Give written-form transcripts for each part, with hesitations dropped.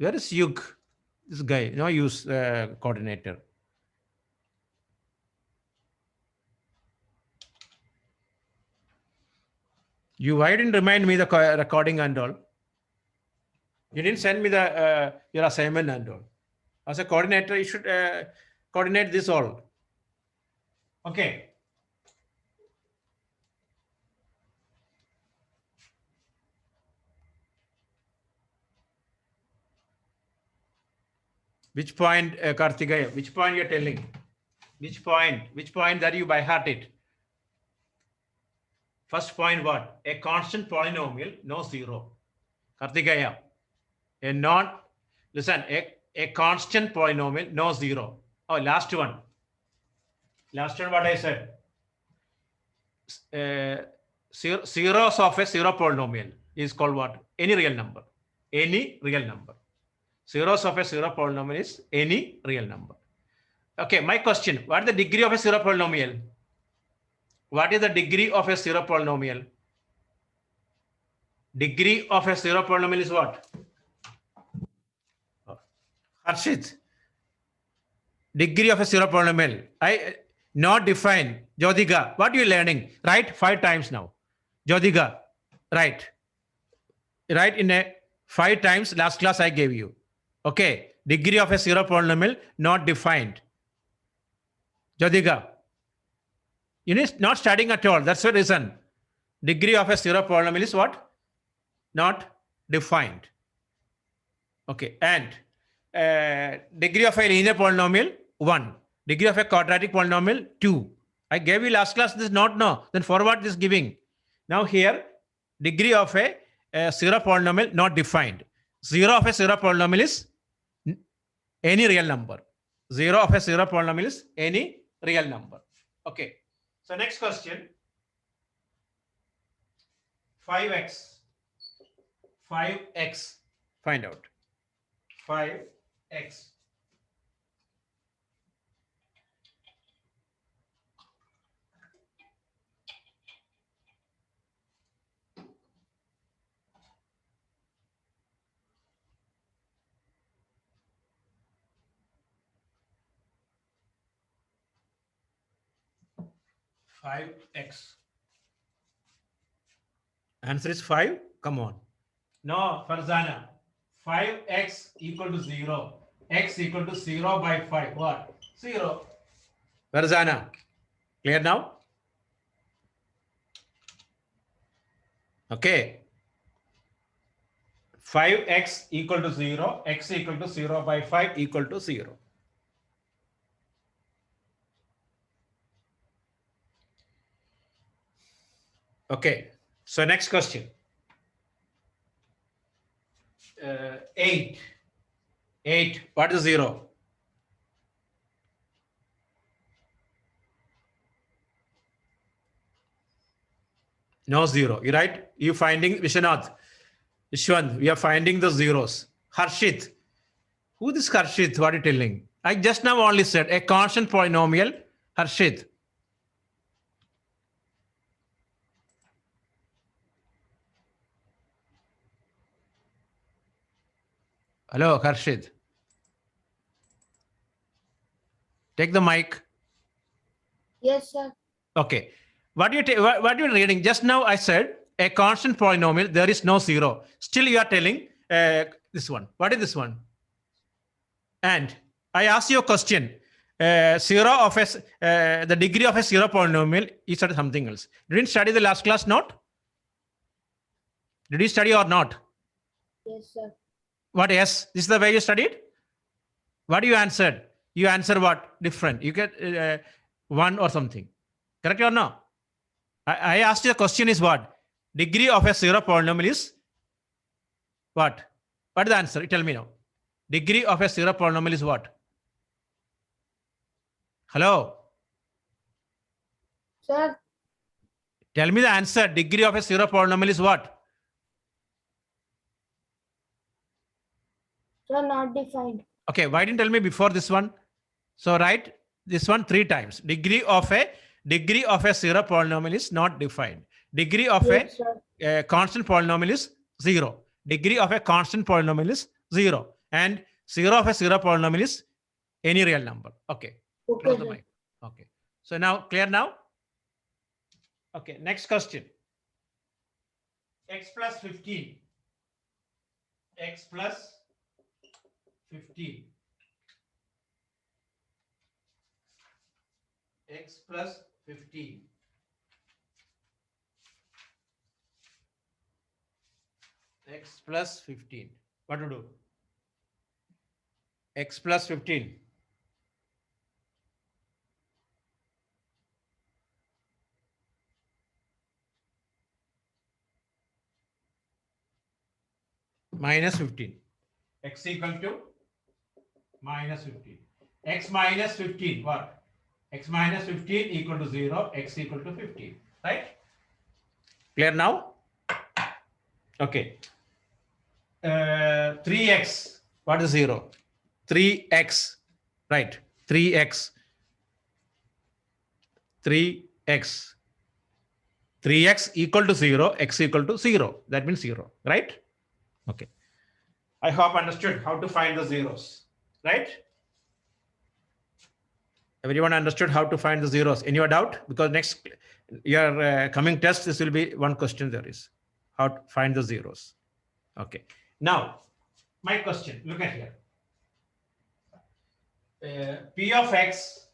Where is Yug? This guy, no use coordinator. You why didn't remind me the recording and all? You didn't send me the your assignment and all. As a coordinator, you should coordinate this all. Okay. Which point, Karthikeya? Which point you're telling? Which point? Which point that you by heart it? First point what? A constant polynomial, no zero. Karthikeya. A constant polynomial, no zero. Oh, last one. Last one what I said. Zeros of a zero polynomial is called what? Any real number. Any real number. Zeros of a zero polynomial is any real number. Okay, my question. What is the degree of a zero polynomial? What is the degree of a zero polynomial? Degree of a zero polynomial is what? Harshit. Degree of a zero polynomial. I not defined. Jyotika, what are you learning? Right? 5 times now. Jyotika, right. Right in a 5 times last class I gave you. Okay. Degree of a zero polynomial not defined. Jyotika. You need not studying at all. That's the reason. Degree of a zero polynomial is what? Not defined. Okay. And degree of a linear polynomial, 1. Degree of a quadratic polynomial, 2. I gave you last class, this not no. Then for what this giving? Now here, degree of a zero polynomial not defined. 0 of a zero polynomial is any real number. 0 of a zero polynomial is any real number. Okay. So next question. 5x. 5x. Find out. 5x. Answer is 5. Come on. No, Farzana. 5x equal to 0. X equal to 0 by 5. What? 0. Farzana. Clear now? Okay. 5x equal to 0. X equal to 0 by 5 equal to 0. Okay. So next question. 8. 8. What is 0? No 0. You right? You finding Vishwanath. Vishwant, we are finding the zeros. Harshit. Who is Harshit? What are you telling? I just now only said a constant polynomial. Harshit. Hello, Harshit. Take the mic. Yes, sir. Okay. What you're reading? Just now I said a constant polynomial. There is no 0. Still you are telling this one. What is this one? And I asked you a question. 0 of a the degree of a 0 polynomial is something else. Didn't study the last class? Not? Did you study or not? Yes, sir. What? Yes. This is the way you studied. What you answered? You answer what? Different. You get 1 or something. Correct or no? I asked you the question is what? Degree of a 0 polynomial is what? What is the answer? Tell me now. Degree of a 0 polynomial is what? Hello? Sir, Tell me the answer. Degree of a 0 polynomial is what? sir, not defined. Okay, why didn't tell me before this one? So write this one 3 times. Degree of a 0 polynomial is not defined. Degree of Yes, sir. a constant polynomial is 0. Degree of a constant polynomial is 0. And 0 of a zero polynomial is any real number. Okay. Okay, Close the sir. mic. Okay. So now clear now? Okay. Next question. X plus 15. X plus 15. X plus 15. X plus 15. What to do? X plus 15. Minus 15. X equal to minus 15. X minus 15. What? X minus 15 equal to 0. X equal to 15. Right? Clear now? Okay. 3x. What is 0? 3x. Right. 3x. 3x. 3x equal to 0. X equal to 0. That means 0. Right? Okay. I hope understood how to find the zeros. Right? Everyone understood how to find the zeros. Any doubt? Because next your coming test, this will be one question there is. How to find the zeros. Okay. Now, my question, look at here. P of x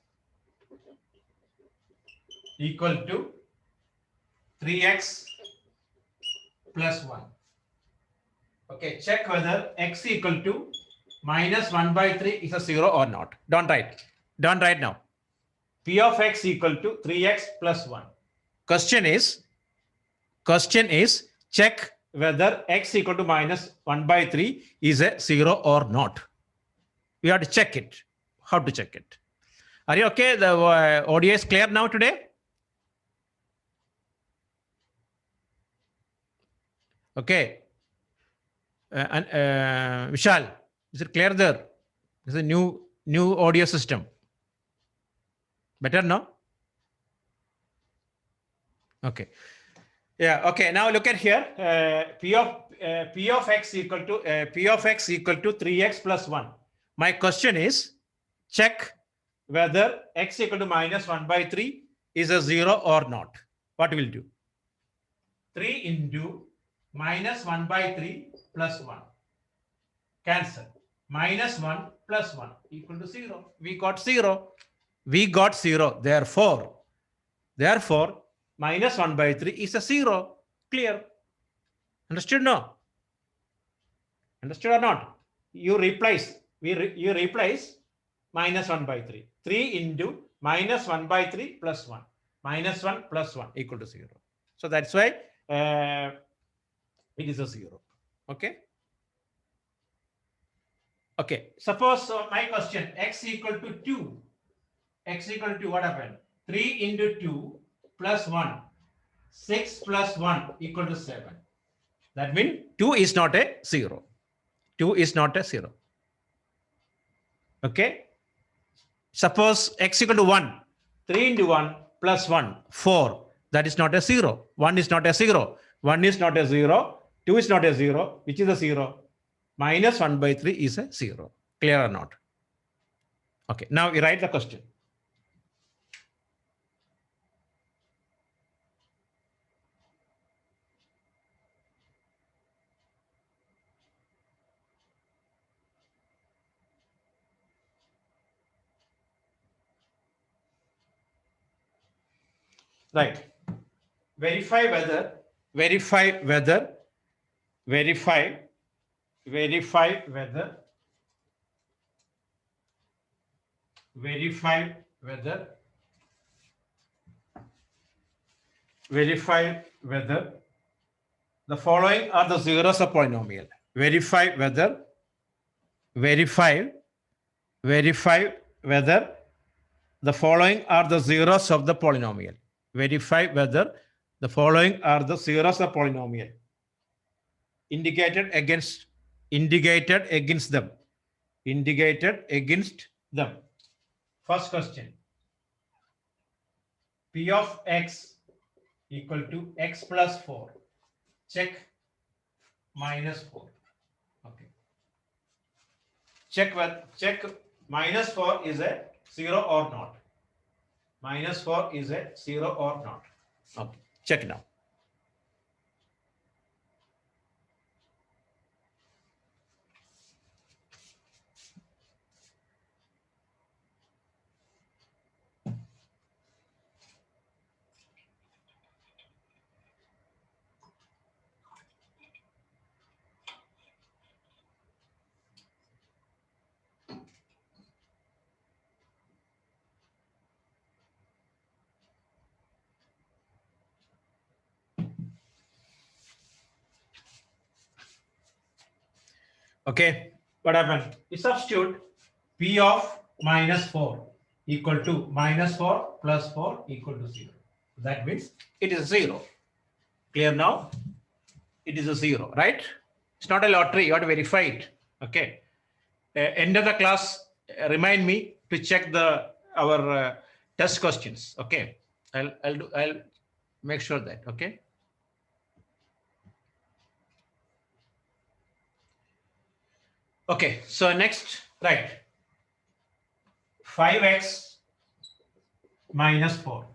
equal to 3x plus 1. Okay, check whether x equal to minus 1 by 3 is a 0 or not. Don't write. Don't write now. P of x equal to 3x plus 1. Question is check whether x equal to minus 1 by 3 is a 0 or not. We have to check it. How to check it? Are you okay? The audio is clear now today? Okay. Vishal, is it clear there? It's a new audio system. Better now? Okay. Yeah. Okay. Now look at here. P of x equal to 3x plus 1. My question is, check whether x equal to minus 1 by 3 is a 0 or not. What will do? 3 into minus 1 by 3 plus 1. Cancel. Minus 1 plus 1 equal to 0. We got 0. We got 0. Therefore, minus 1 by 3 is a 0. Clear? Understood? No? Understood or not? You replace. You replace minus 1 by 3. 3 into minus 1 by 3 plus 1. Minus 1 plus 1 equal to 0. So that's why it is a 0. Okay? Okay. Suppose my question, x equal to 2. X equal to what happened? 3 into 2 plus 1. 6 plus 1 equal to 7. That means 2 is not a 0. 2 is not a 0. Okay. Suppose x equal to 1. 3 into 1 plus 1. 4. That is not a 0. 1 is not a 0. 1 is not a 0. 2 is not a 0. Which is a 0? Minus 1 by 3 is a 0. Clear or not? Okay. Now you write the question. Right. Verify whether the following are the zeros of polynomial. Verify whether the following are the zeros of the polynomial. Verify whether the following are the zeros of polynomial. Indicated against them. First question. P of x equal to x plus 4. Check minus 4. Okay. check minus 4 is a 0 or not. Minus 4 is a 0 or not. Okay, check now. Okay, what happened? We substitute P of minus 4 equal to minus 4 plus 4 equal to 0. That means it is 0. Clear now? It is a 0, right? It's not a lottery. You have to verify it. Okay. End of the class, remind me to check our test questions. Okay. I'll make sure that. Okay. Okay. So next, right. 5x minus 4.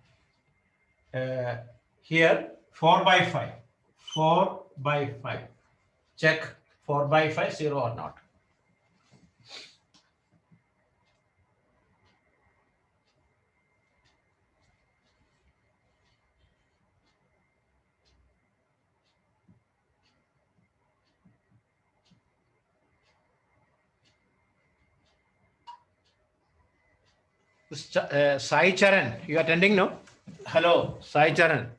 Here 4 by 5. 4 by 5. Check 4 by 5 0 or not. Sai Charan, you are attending now? Hello, Sai Charan.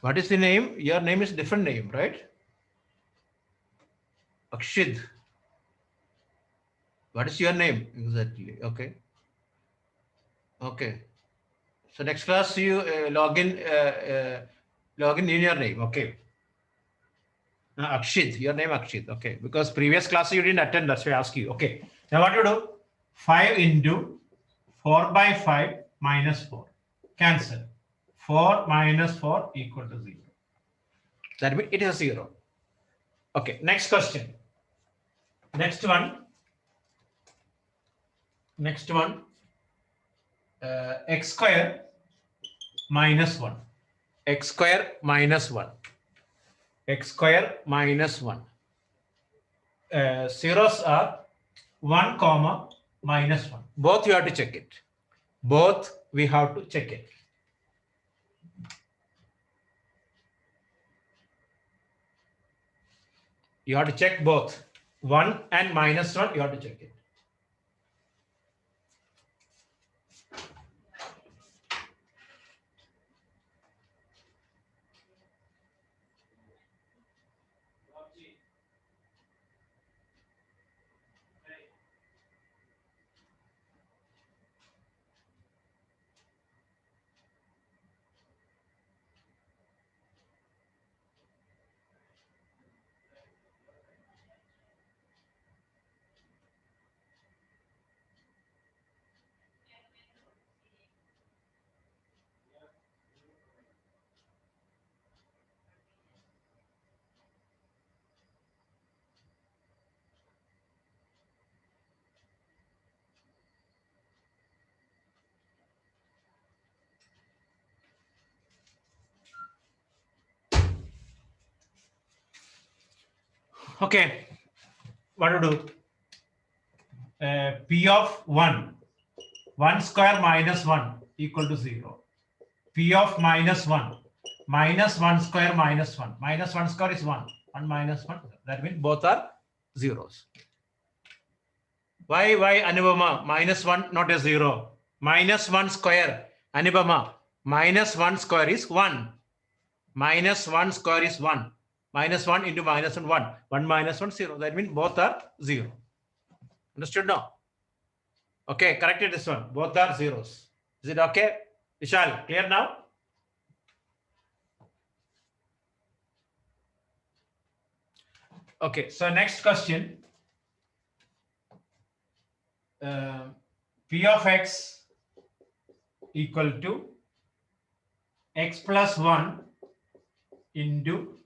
What is the name? Your name is different name, right? Akshid. What is your name exactly? Okay. Okay. So next class you log in in your name. Okay. Akshid. Your name Akshid. Okay. Because previous class you didn't attend. That's why I ask you. Okay. Now what you do? 5 into 4 by 5 minus 4. Cancel. 4 minus 4 equal to 0. That means it is 0. Okay. Next question. Next one. X square minus 1. X square minus 1. X square minus 1. Zeros are 1 comma minus 1. Both you have to check it. Both we have to check it. You have to check both. 1 and minus 1, you have to check it. Okay, what to do? P of 1 square minus 1 equal to 0. P of minus 1 square minus 1. Minus 1 square is 1. 1 minus 1. That means both are zeros. Why Anubama? Minus 1 not a 0. Minus 1 square. Anubama. Minus 1 square is 1. Minus 1 square is 1. Minus 1 into minus 1, 1. 1 minus 1, 0. That means both are 0. Understood now? Okay, corrected this one. Both are zeros. Is it okay? Vishal, clear now? Okay, so next question. P of x equal to x plus 1 into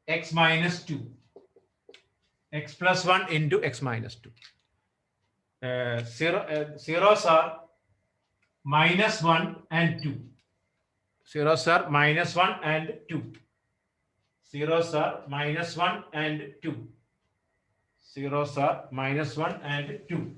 x minus 2. X plus 1 into x minus 2. Zeros are minus 1 and 2. Zeros are minus 1 and 2. Zeros are minus 1 and 2. Zeros are minus 1 and 2.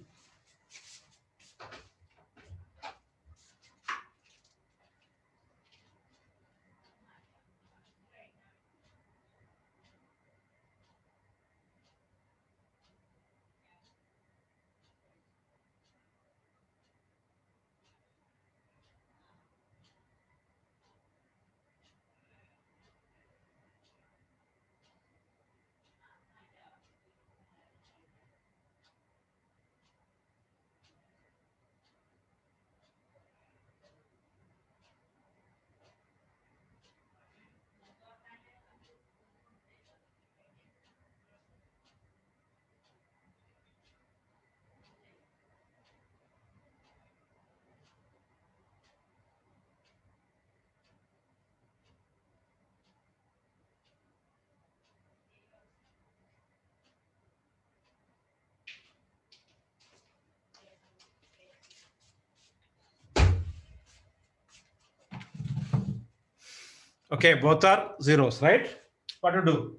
Okay, both are zeros, right? What to do?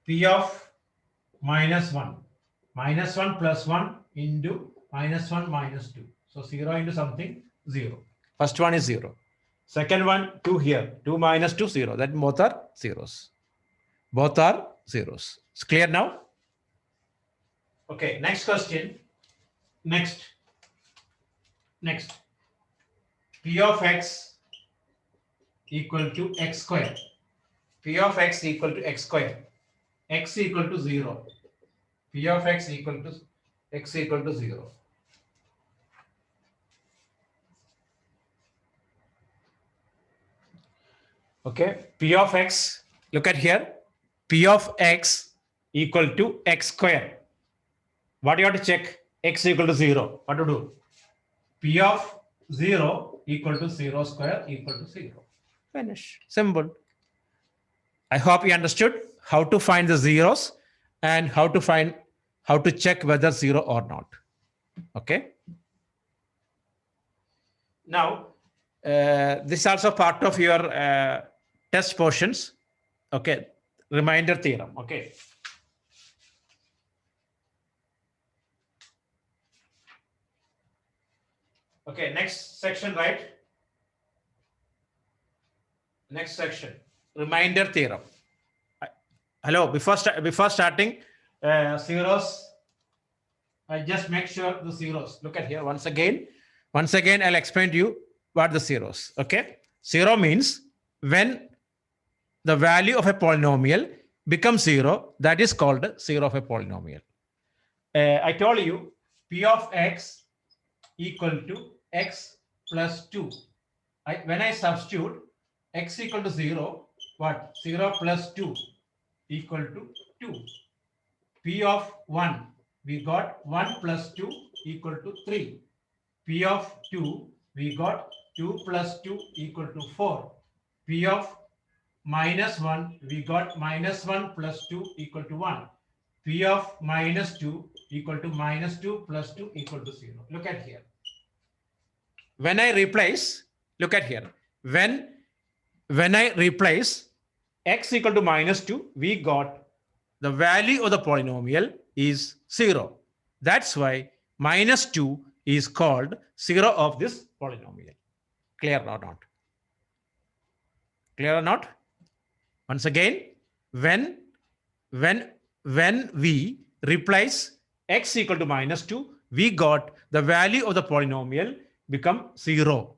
P of minus 1. Minus 1 plus 1 into minus 1 minus 2. So 0 into something, 0. First one is 0. Second one, 2 here. 2 minus 2, 0. That both are zeros. Both are zeros. It's clear now? Okay, next question. Next. P of x equal to x square. P of x equal to x square. X equal to 0. P of x equal to x equal to 0. Okay, P of x, look at here. P of x equal to x square. What do you have to check? X equal to 0. What to do? P of 0 equal to 0 square equal to 0. Finish. Simple. I hope you understood how to find the zeros and how to check whether 0 or not. Okay. Now, this is also part of your test portions. Okay. Reminder theorem. Okay. Okay, next section, right? Next section, reminder theorem. Hello, before starting, zeros, I just make sure the zeros. Look at here once again. I'll explain to you what the zeros. Okay, zero means when the value of a polynomial becomes 0, that is called zero of a polynomial. I told you P of x equal to x plus 2. When I substitute x equal to 0, what? 0 plus 2 equal to 2. P of 1, we got 1 plus 2 equal to 3. P of 2, we got 2 plus 2 equal to 4. P of minus 1, we got minus 1 plus 2 equal to 1. P of minus 2 equal to minus 2 plus 2 equal to 0. Look at here. When I replace, look at here. When I replace x equal to minus 2, we got the value of the polynomial is 0. That's why minus 2 is called 0 of this polynomial. Clear or not? Clear or not? Once again, when we replace x equal to minus 2, we got the value of the polynomial become 0.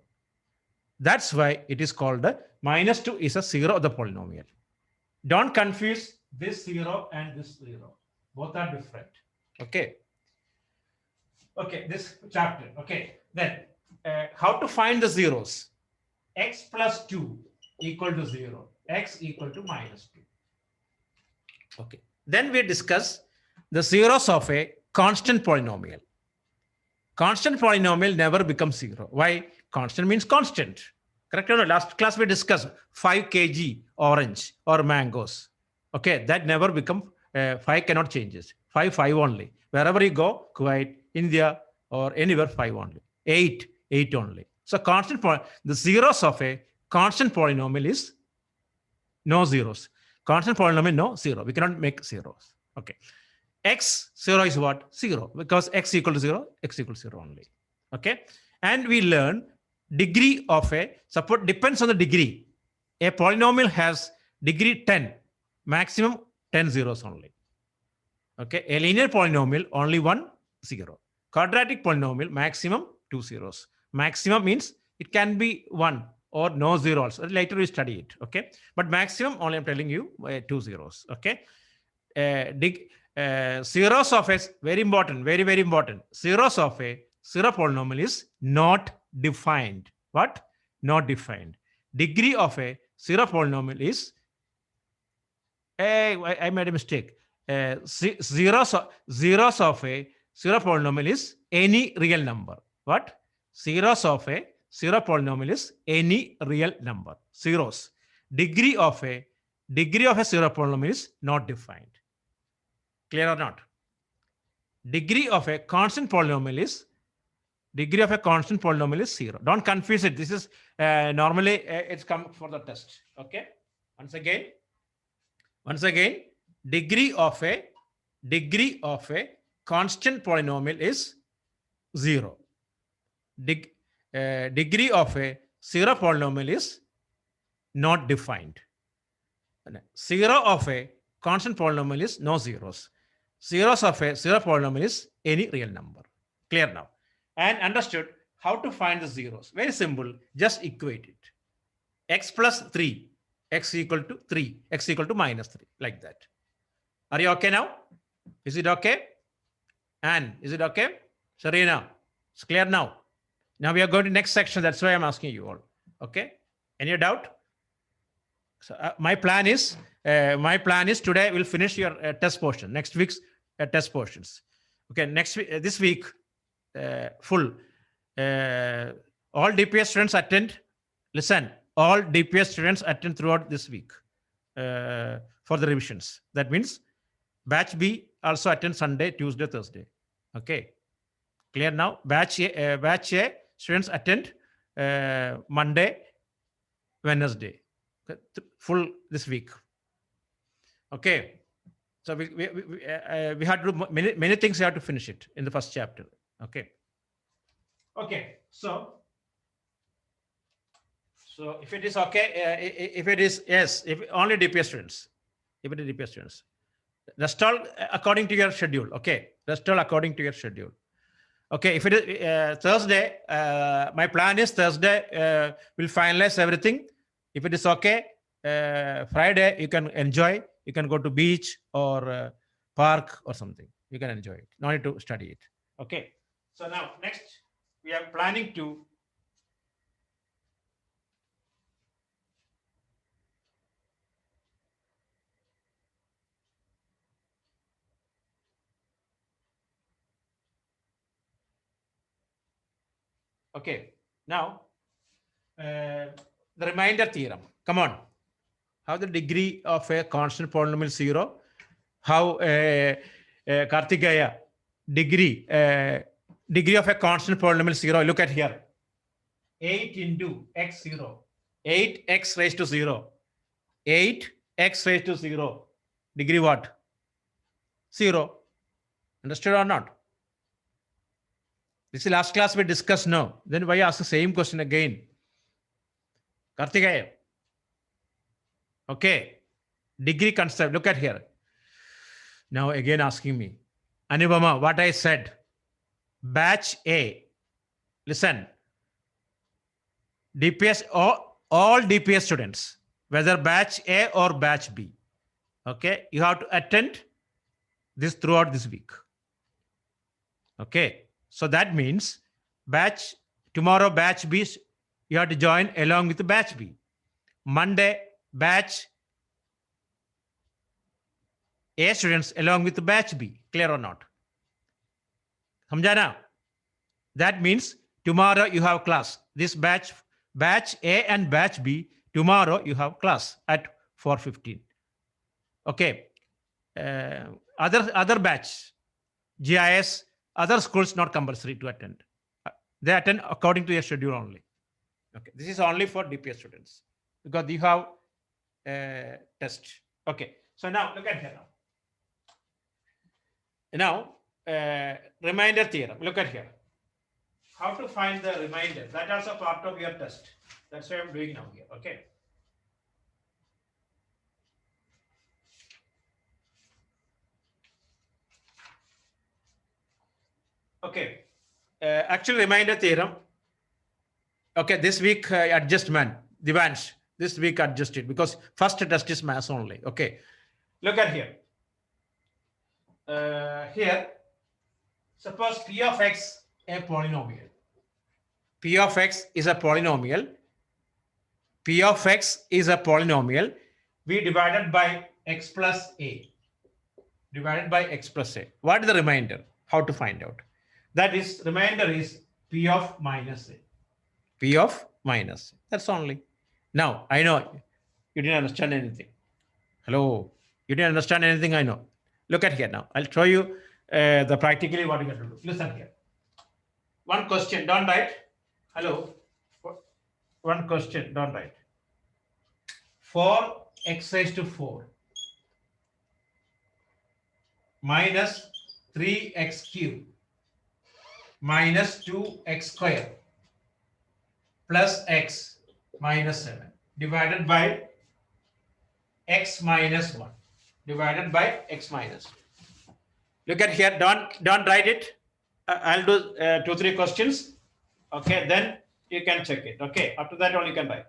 That's why it is called minus 2 is a 0 of the polynomial. Don't confuse this 0 and this 0. Both are different. Okay. Okay, this chapter. Okay, then how to find the zeros? X plus 2 equal to 0. X equal to minus 2. Okay. Then we discuss the zeros of a constant polynomial. Constant polynomial never becomes zero. Why? Constant means constant. Correct or not? Last class we discussed 5 kg orange or mangoes. Okay, that never become 5 cannot changes. 5 only. Wherever you go, Kuwait, India, or anywhere 5 only. 8 only. So the zeros of a constant polynomial is no zeros. Constant polynomial, no zero. We cannot make zeros. Okay. X zero is what? Zero. Because x equal to zero, x equal to zero only. Okay. And we learn degree of a, support depends on the degree. A polynomial has degree 10, maximum 10 zeros only. Okay. A linear polynomial, only 1 0. Quadratic polynomial, maximum 2 zeros. Maximum means it can be 1 or no zero also. Later we study it. Okay. But maximum, only I'm telling you, 2 zeros. Okay. Zeros of a, very important, very, very important. Zeros of a zero polynomial is not defined. What? Not defined. Degree of a zero polynomial is, I made a mistake. Zeros of a zero polynomial is any real number. What? Zeros of a zero polynomial is any real number. Zeros. Degree of a zero polynomial is not defined. Clear or not? Degree of a constant polynomial is zero. Don't confuse it. This is normally it's come for the test. Okay. Once again, degree of a constant polynomial is zero. Degree of a zero polynomial is not defined. Zero of a constant polynomial is no zeros. Zeros of a zero polynomial is any real number. Clear now? And understood how to find the zeros. Very simple. Just equate it. X plus 3, x equal to 3, x equal to minus 3, like that. Are you okay now? Is it okay? Anne, is it okay? Serena, it's clear now. Now we are going to next section. That's why I'm asking you all. Okay? Any doubt? So my plan is today we'll finish your test portion. Next week's test portions. Okay, next week, this week, full. All DPS students attend. Listen, all DPS students attend throughout this week for the revisions. That means batch B also attend Sunday, Tuesday, Thursday. Okay, clear now? Batch A students attend Monday, Wednesday. Full this week. Okay. So we had to do many things. We have to finish it in the first chapter. Okay. Okay. So if it is okay, if it is yes, if only DPS students, if it is DPS students, rest all according to your schedule. Okay. Rest all according to your schedule. Okay. If it is Thursday, my plan is Thursday we'll finalize everything. If it is okay, Friday you can enjoy. You can go to beach or park or something. You can enjoy it. No need to study it. Okay. So now next we are planning to okay. Now the remainder theorem. Come on. How the degree of a constant polynomial zero? How Karthikeya degree of a constant polynomial zero? Look at here. 8 into x 0. 8x raised to 0. 8x raised to 0. Degree what? 0. Understood or not? This is last class we discussed now. Then why ask the same question again? Karthikeya. Okay. Degree concept. Look at here. Now again asking me. Anubama, what I said. Batch A. Listen. DPS, all DPS students, whether batch A or batch B. Okay. You have to attend this throughout this week. Okay. So that means tomorrow batch B, you have to join along with the batch B. Monday, batch A students along with batch B. Clear or not? Samjha? That means tomorrow you have class. This batch A and batch B, tomorrow you have class at 4:15. Okay. Other batch, GIS, other schools not compulsory to attend. They attend according to your schedule only. Okay. This is only for DPS students because you have test. Okay. So now look at here now. Now, remainder theorem. Look at here. How to find the remainder? That also part of your test. That's why I'm doing now here. Okay. Okay. Actual remainder theorem. Okay, this week adjustment, Divansh, this week adjusted because first test is mass only. Okay. Look at here. Here, suppose P of X a polynomial. P of X is a polynomial. P of X is a polynomial. We divided by X plus A. Divided by X plus A. What is the remainder? How to find out? That is, remainder is P of minus A. P of minus A. That's only. Now, I know you didn't understand anything. Hello. You didn't understand anything, I know. Look at here now. I'll show you the practically what you have to do. Listen here. One question, don't write. Hello. One question, don't write. 4x raised to 4 minus 3x cubed minus 2x squared plus x minus 7 divided by x minus 1 divided by x minus 1. Look at here. Don't write it. I'll do 2-3 questions. Okay, then you can check it. Okay, after that only you can write.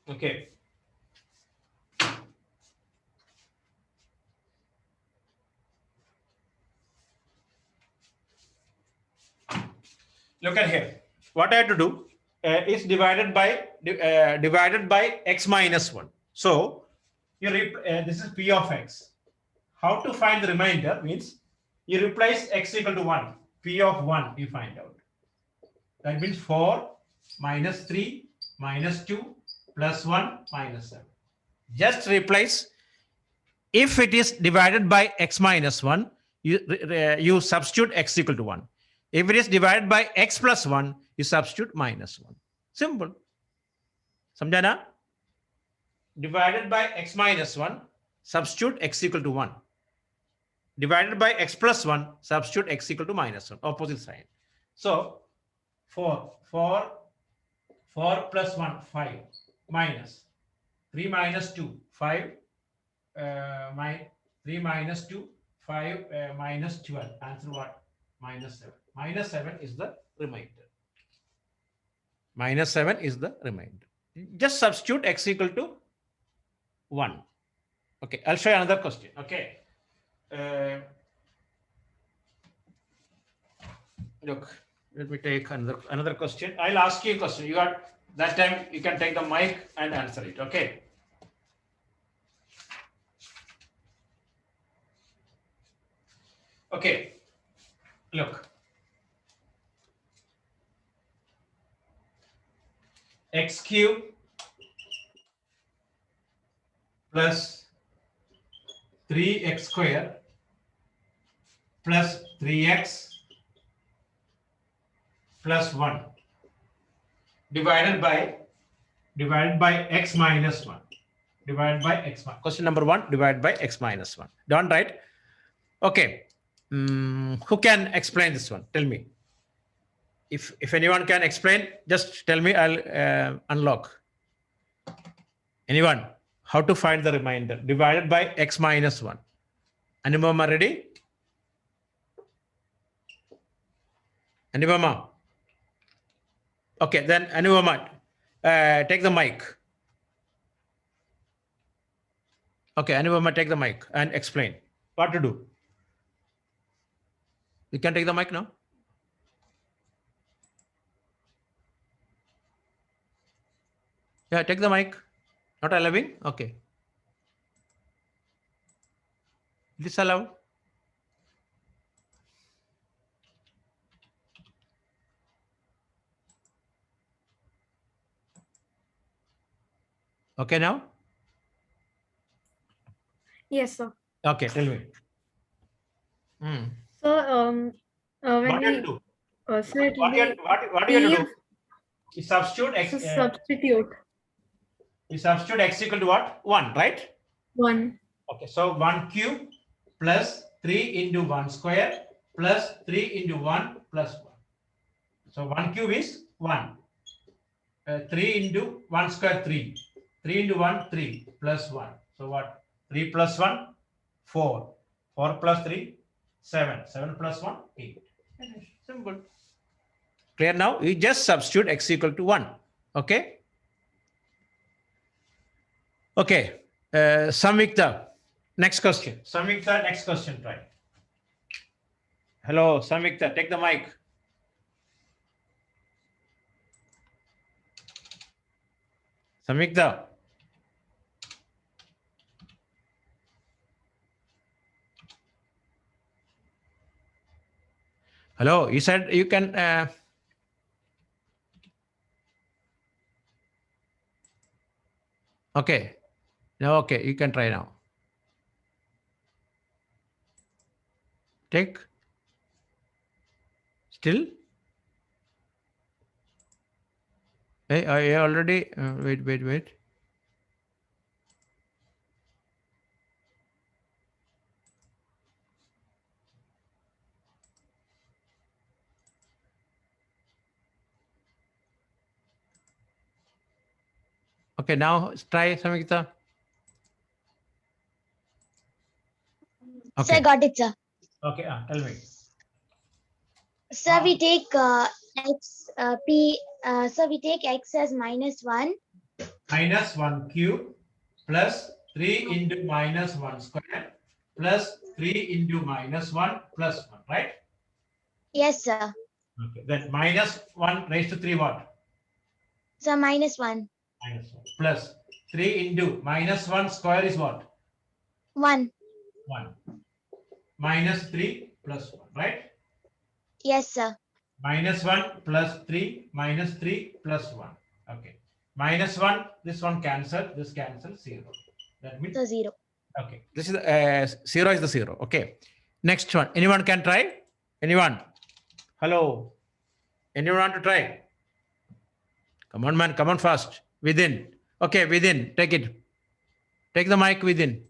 Okay. Look at here. What I have to do is divided by x minus 1. So this is P of x. How to find the remainder means you replace x equal to 1. P of 1 you find out. That means 4 minus 3 minus 2 plus 1 minus 7. Just replace. If it is divided by x minus 1, you substitute x equal to 1. If it is divided by x plus 1, you substitute minus 1. Simple. Samjhana? Divided by x minus 1, substitute x equal to 1. Divided by x plus 1, substitute x equal to minus 1. Opposite sign. So, 4 plus 1, 5. Minus 3 minus 2, 5. 3 minus 2, 5 minus 12. Answer what? Minus 7. Minus 7 is the remainder. Minus 7 is the remainder. Just substitute x equal to 1. Okay, I'll show you another question. Okay. Look, let me take another question. I'll ask you a question. You got that time you can take the mic and answer it. Okay. Okay. Look. X cube plus 3x square plus 3x plus 1 divided by x minus 1 divided by x 1. Question number 1 divided by x minus 1. Don't write. Okay. Who can explain this one? Tell me. If anyone can explain, just tell me. I'll unlock. Anyone? How to find the remainder divided by x minus 1? Anupama, ready? Anupama. Okay, then Anupama, take the mic. Okay, Anupama, take the mic and explain what to do. You can take the mic now. Yeah, take the mic. Not allowing? Okay. Disallow. Okay now? Yes, sir. Okay, tell me. So, when What do you we, do? so it will What you be what do you P do? of You substitute so x. substitute You substitute x equal to what? 1, right? 1. Okay, so 1 cube plus 3 into 1 square plus 3 into 1 plus 1. So 1 cube is 1. 3 into 1 square 3. 3 into 1 3 plus 1. So what? 3 plus 1 4. 4 plus 3 7. 7 plus 1 8. Simple. Clear now? You just substitute x equal to 1. Okay? Okay. Samyukta, next question. Samyukta, next question. Try. Hello, Samyukta, take the mic. Samyukta. Hello, you said you can. Okay. No, okay, you can try now. Take. Still? Hey, I already. Wait. Okay, now try Samyukta. Sir, Okay. got it, sir. Okay, tell me. Sir, we take x p. Sir, we take x as -1. Minus 1 cube plus 3 into minus 1 square plus 3 into minus 1 plus 1, right? Yes, sir. Okay, then minus 1 raised to 3 what? Sir, -1. Minus 1 plus 3 into minus 1 square is what? 1. 1. Minus 3 plus 1, right? Yes, sir. Minus 1 plus 3 minus 3 plus 1. Okay. Minus 1, this one cancel, this cancel 0. That means, So 0. okay. This is 0 is the 0. Okay. Next one. Anyone can try? Anyone? Hello. Anyone want to try? Come on, man. Come on fast. Within. Okay, within. Take it. Take the mic within.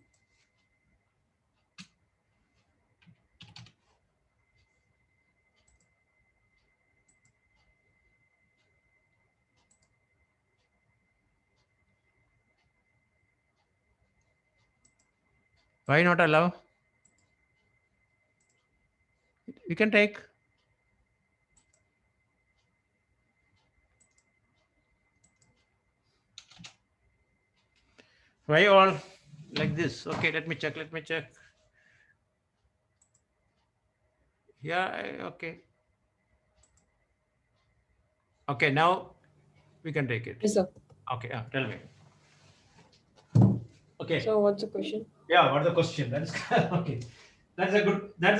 Why not allow? You can take. Why all like this? Okay, let me check. Yeah, okay. Okay, now we can take it. Yes, sir. Okay, tell me. Okay. So what's the question? Yeah, what's the question? That's okay. That's a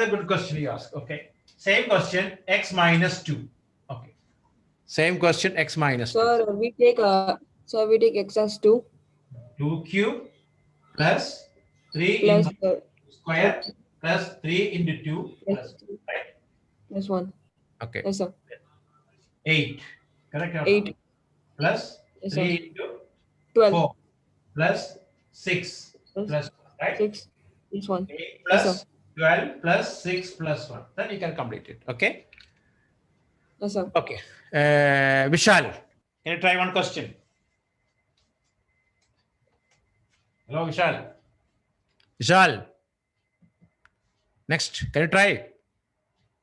good question you ask. Okay. Same question, x minus 2. Okay. Same question, x minus 2. Sir, we take x as 2 2 cube plus 3 plus into square x plus 3 into 2 plus plus 2, right? plus 1. Okay. Yes, sir. 8. Correct or not? 8 Plus Yes, 3 sir. into 12 4 plus 6 plus plus 1, right? 6 plus 1. 8 Yes, plus sir. 12 plus 6 plus 1. Then you can complete it. Okay. Yes, sir. Okay. Vishal, can you try one question? Hello, Vishal. Vishal. Next, can you try?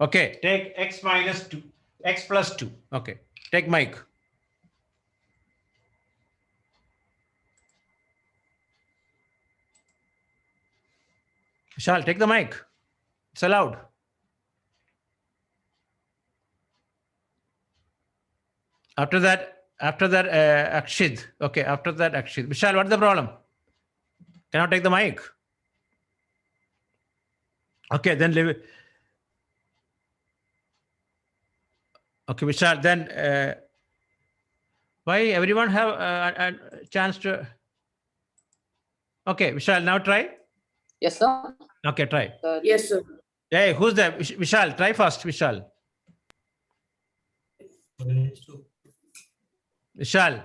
Okay. Take x minus 2, x plus 2. Okay. Take mic. Vishal, take the mic. It's allowed. After that, Akshid. Okay, after that, Akshid. Vishal, what's the problem? Cannot take the mic. Okay, then leave it. Okay, Vishal, then why everyone have a chance to... Okay, Vishal, now try. Yes, sir. Okay, try. Yes, sir. Hey, who's there? Vishal, try first, Vishal. Vishal,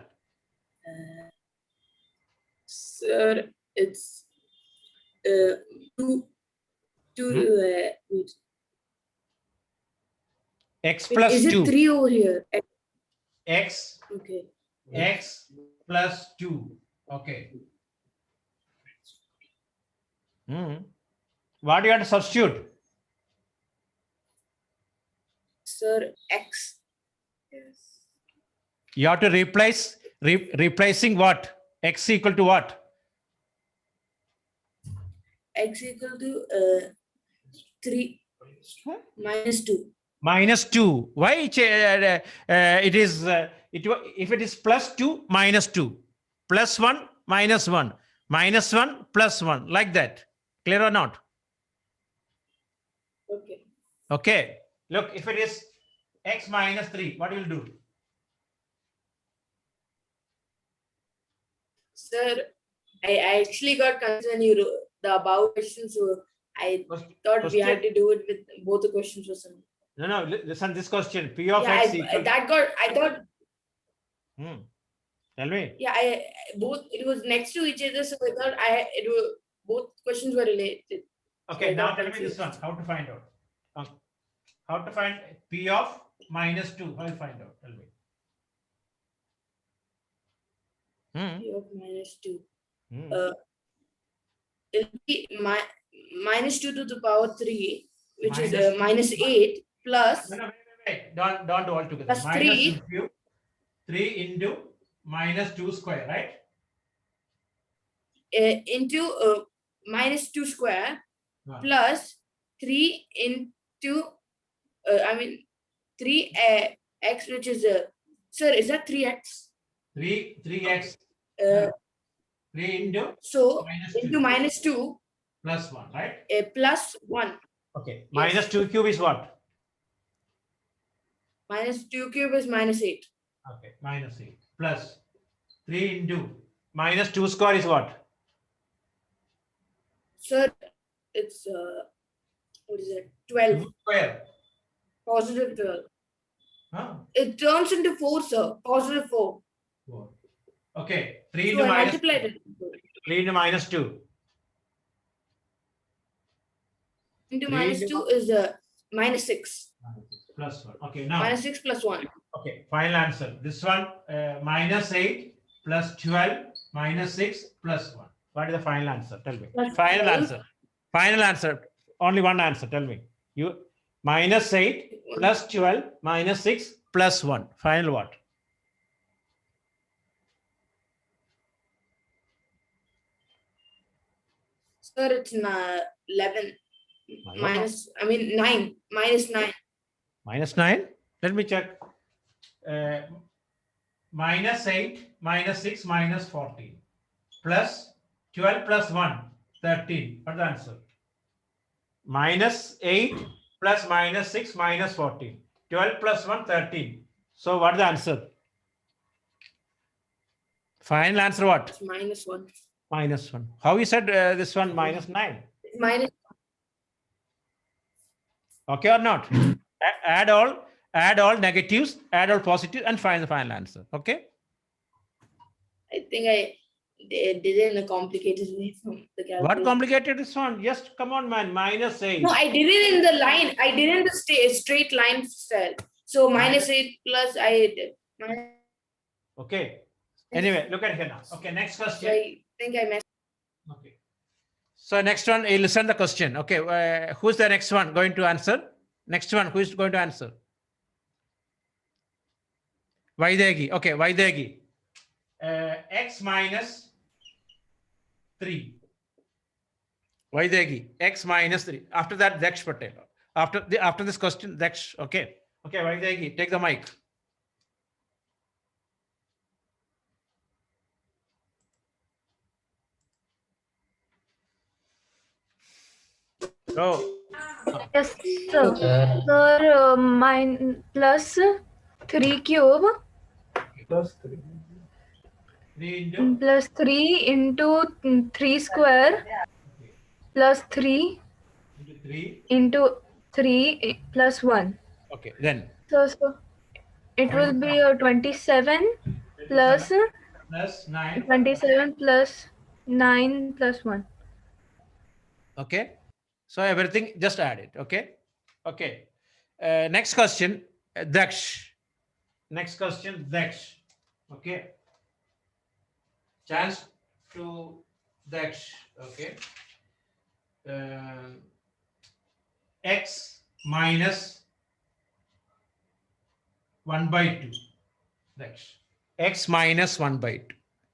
Sir, it's two, wait. x Wait, plus is 2. it 3 over here? X, Okay. x plus 2. Okay. What do you have to substitute? Sir, X. Yes. You have to replace, replacing what? X equal to what? X equal to 3 minus 2. Minus 2. Why it is, if it is plus 2, minus 2. Plus 1, minus 1. Minus 1, plus 1. Like that. Clear or not? Okay. Okay. Look, if it is x minus 3, what will you do? Sir, I actually got concerned you wrote the above questions, so I thought we had to do it with both the questions or something. No, listen this question. P of Yeah, x equal... I thought, Tell me. yeah, both, it was next to each other, so I thought both questions were related. Okay, I now got tell me this one. How to find out? How to find P of minus 2? How to find out? Tell me. P of minus 2. Hmm. It'll be minus 2 to the power 3, which is Minus- minus 8 plus No, wait. Don't do all together. Plus Minus 3. into 3 into minus 2 square, right? into minus 2 square Ah. plus 3 into 3 x, which is sir, is that 3x? 3x. Uh, 3 into so minus into 2 minus 2 plus 1, right? plus 1. Okay. Minus 2 cube is what? Minus 2 cube is minus 8. Okay. Minus 8 plus 3 into minus 2 square is what? Sir, it's what is it? 12. 2 square. Positive 12. Huh? It turns into 4, sir. Positive 4. 4. Okay. 3 So into I minus multiplied 2. it. 3 into minus 2. Into 3 minus into 2 is minus 6. Plus 1. Okay. Now. Minus 6 plus 1. Okay, final answer. This one, minus 8 plus 12 minus 6 plus 1. What is the final answer? Tell me. Plus Final 12. answer. Final answer. Only one answer. Tell me. You minus 8 plus 12 minus 6 plus 1. Final what? Sir, it's 11 don't minus, 9. Minus 9. Minus 9. Let me check. Minus 8 minus 6 minus 14 plus 12 plus 1 13. What's the answer? Minus 8 plus minus 6 minus 14. 12 plus 1 13. So what's the answer? Final answer what? It's minus 1. Minus 1. How you said this one minus 9? It's minus. Okay or not? Add all negatives, add all positives, and find the final answer. Okay? I think I did it in a complicated way from the calculator. What complicated this one? Just come on, man. Minus 8. No, I did it in the line. I did it in the straight line style. So minus 8 plus I did. Okay. Anyway, look at here now. Okay, next question. I think I messed. Okay. So next one, you listen the question. Okay, who's the next one going to answer? Next one, who is going to answer? Vaidegi. Okay, Vaidegi. X minus 3. Vaidegi. X minus 3. After that, Daksh Patel. After this question, Daksh. Okay. Okay, Vaidegi, take the mic. Oh, Yes, sir. Sir, mine plus 3 cube Plus 3. 3 into plus 3 into 3 square plus 3 into 3. into 3 plus 1. Okay, then So it will be 27 plus 27 plus 9. 27 plus 9 plus 1. Okay, so everything just add it. Okay, okay. Next question, Daksh. Next question, Daksh. Okay, chance to Daksh. Okay, uh, x minus 1 by 2. Daksh. X minus 1 by 2.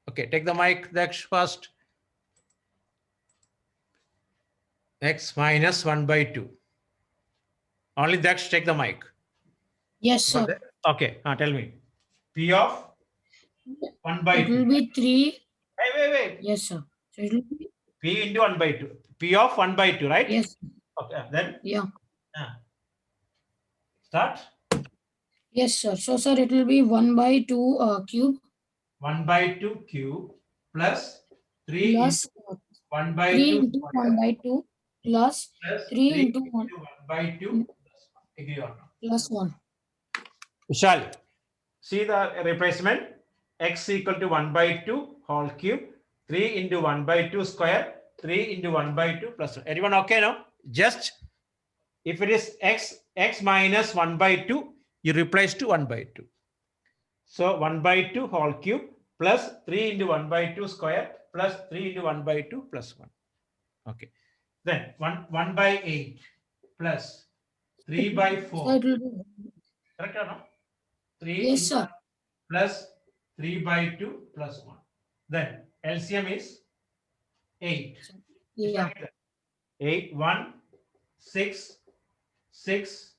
Okay, take the mic, Daksh, first. X minus 1 by 2. Only Daksh, take the mic. Yes, sir. Okay, tell me. P of 1 by It 2. will be 3. Wait. Yes, sir. So it will be, P into 1 by 2. P of 1 by 2, right? yes. Okay, then Yeah. start. Yes, sir. So, sir, it will be 1 by 2 cube 1 by 2 cube plus 3 plus into 1 by 3 2 into 1 by 2 plus plus 3 3 into 1 into 1 by 2 plus 1. Agree or not? plus 1. Vishal, see the replacement. X equal to 1 by 2 whole cube, 3 into 1 by 2 square, 3 into 1 by 2 plus 1. Anyone okay now? Just if it is x minus 1 by 2, you replace to 1 by 2. So 1 by 2 whole cube plus 3 into 1 by 2 square plus 3 into 1 by 2 plus 1. Okay. Then 1 by 8 plus 3 by So 4. it will be, Correct or no? 3 yes, into sir. plus 3 by 2 plus 1. Then LCM is 8. Yeah. 8, 1, 6, 6.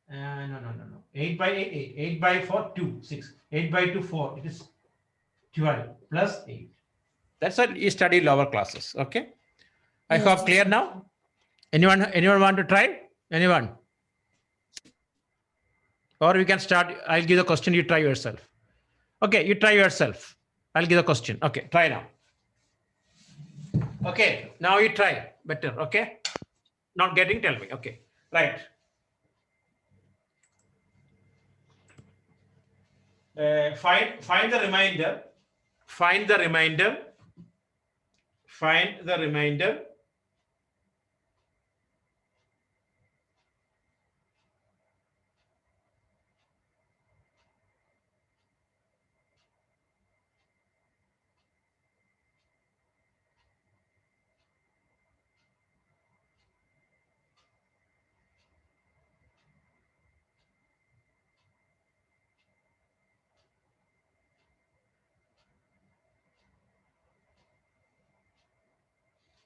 No. 8 by 8, 8. 8 by 4, 2, 6. 8 by 2, 4. It is 12 plus 8. That's what you study lower classes. Okay. I Yes, hope clear sir. now. Anyone want to try? Anyone? Or we can start. I'll give the question. You try yourself. Okay, you try yourself. I'll give the question. Okay, try now. Okay, now you try better. Okay, not getting, tell me. Okay, right. Find the remainder. Find the remainder. Find the remainder.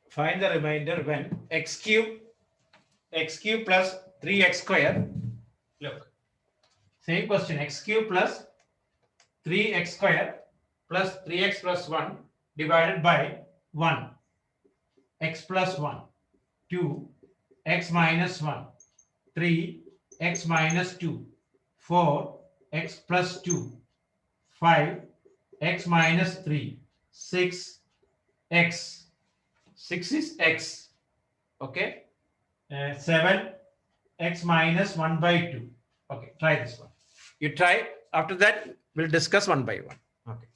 Find the remainder when x cube plus 3x square. Look, same question. X cube plus 3x square plus 3x plus 1 divided by 1. X plus 1. 2. X minus 1. 3. X minus 2. 4. X plus 2. 5. X minus 3. 6. X. 6 is x. Okay. 7. X minus 1 by 2. Okay. Try this one. You try. After that, we'll discuss one by one. Okay.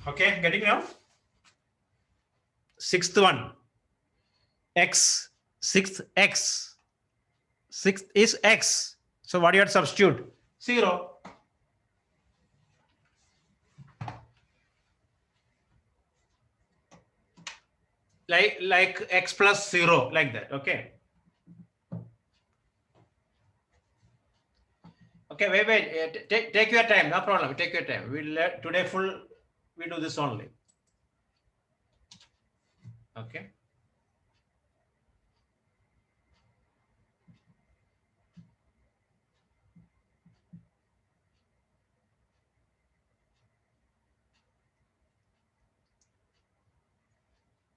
Okay, getting now? Sixth one. X. Sixth X. Sixth is X. So what do you have to substitute? 0. Like X plus 0, like that. Okay. Okay, wait. Take your time. No problem. Take your time. We'll let today full. We do this only. Okay.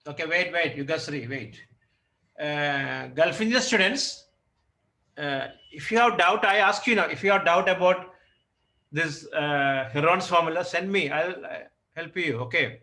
Okay, wait. You guys wait. Gulf India students, if you have doubt, I ask you now. If you have doubt about this Heron's formula, send me. I'll help you. Okay.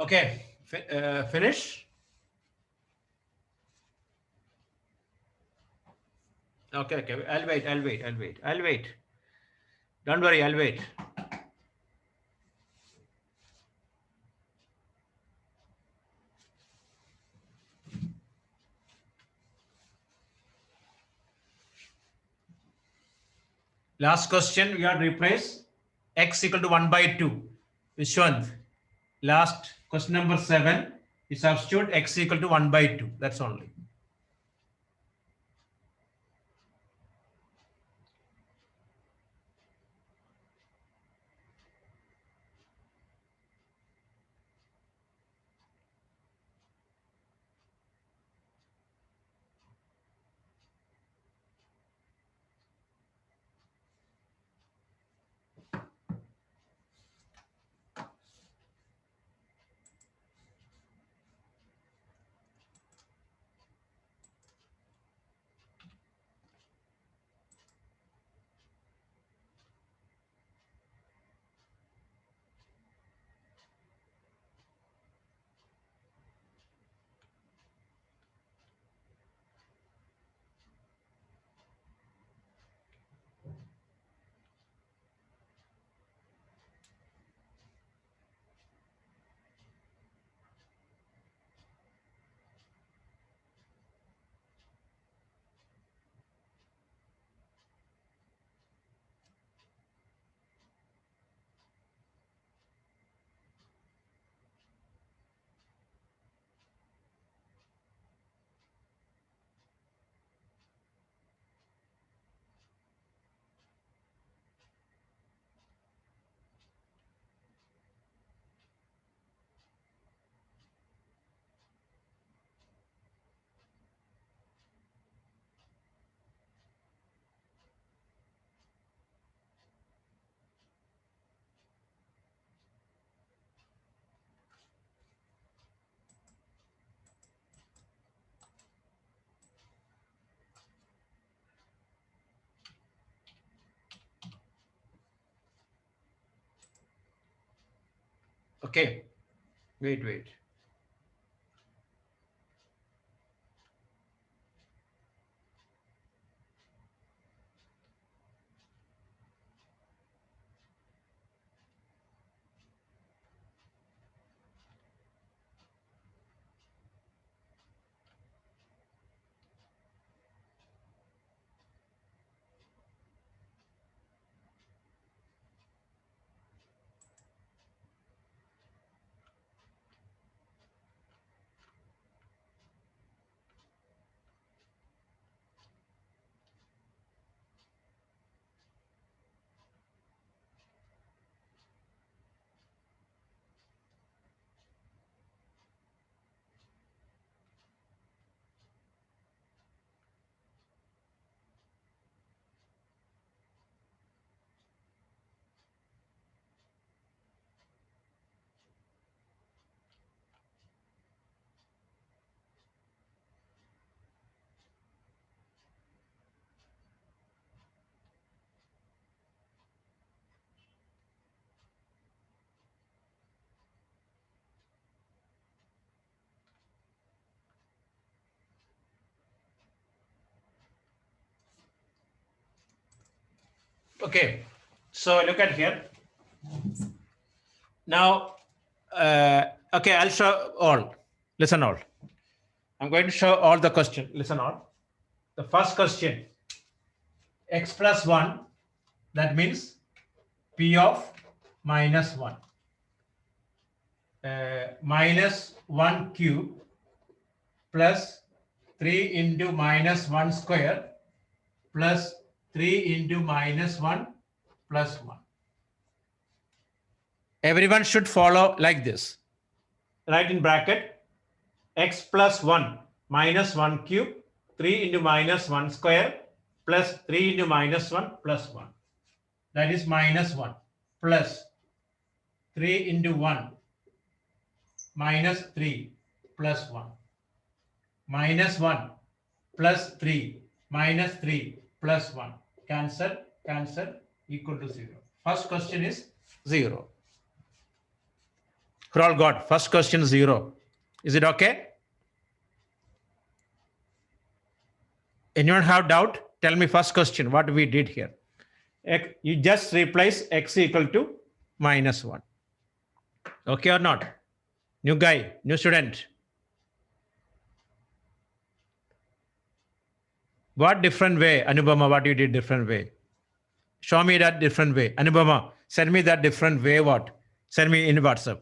Okay. Finish. Okay. I'll wait. Don't worry. I'll wait. Last question, we have to replace X equal to 1 by 2. Vishwant, last question number 7, you substitute X equal to 1 by 2. That's only. Okay. Wait. Okay. So look at here. Now, okay, I'll show all. Listen all. I'm going to show all the question. Listen all. The first question, x plus 1, that means p of minus 1. Minus 1 cube plus 3 into minus 1 square plus 3 into minus 1 plus 1. Everyone should follow like this. Write in bracket x plus 1 minus 1 cube 3 into minus 1 square plus 3 into minus 1 plus 1. That is minus 1 plus 3 into 1 minus 3 plus 1. Minus 1 plus 3 minus 3 plus 1. Cancel, equal to 0. First question is 0. For all got first question 0. Is it okay? Anyone have doubt? Tell me first question what we did here. You just replace x equal to minus 1. Okay or not? New guy, new student. What different way, Anubama, what you did different way? Show me that different way. Anubama, send me that different way what? Send me in WhatsApp.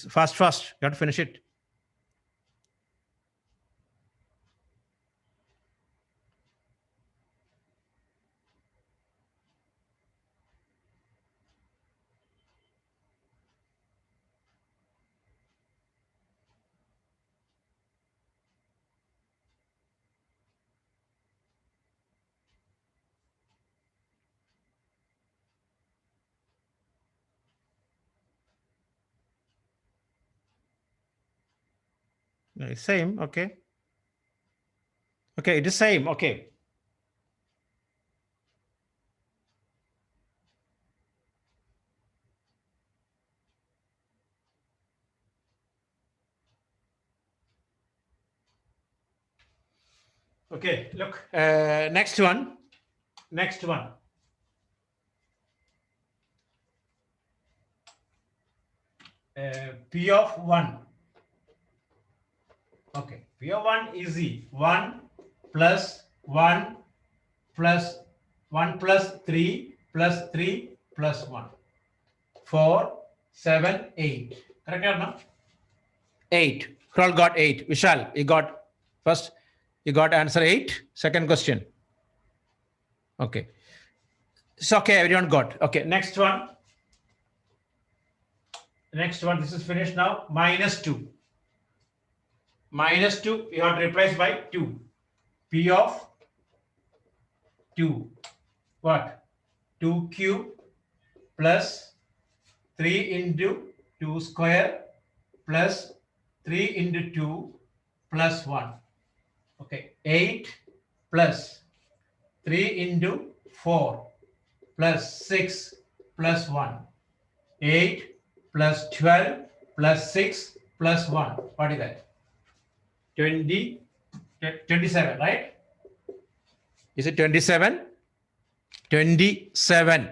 Fast. You have to finish it. Same, okay. Okay, it is same, okay. Okay, look, next one. P of 1. Okay, P of 1 easy. 1 plus 1 plus 1 plus 3 plus 3 plus 1. 4, 7, 8. Correct or not? 8. All got 8. Vishal, you got first. You got answer 8. Second question. Okay. It's okay. Everyone got. Okay. Next one. This is finished now. Minus 2. Minus 2. You have to replace by 2. P of 2. What? 2 cube plus 3 into 2 square plus 3 into 2 plus 1. Okay, 8 plus 3 into 4 plus 6 plus 1. 8 plus 12 plus 6 plus 1. What is that? 20, 27, right? Is it 27? 27.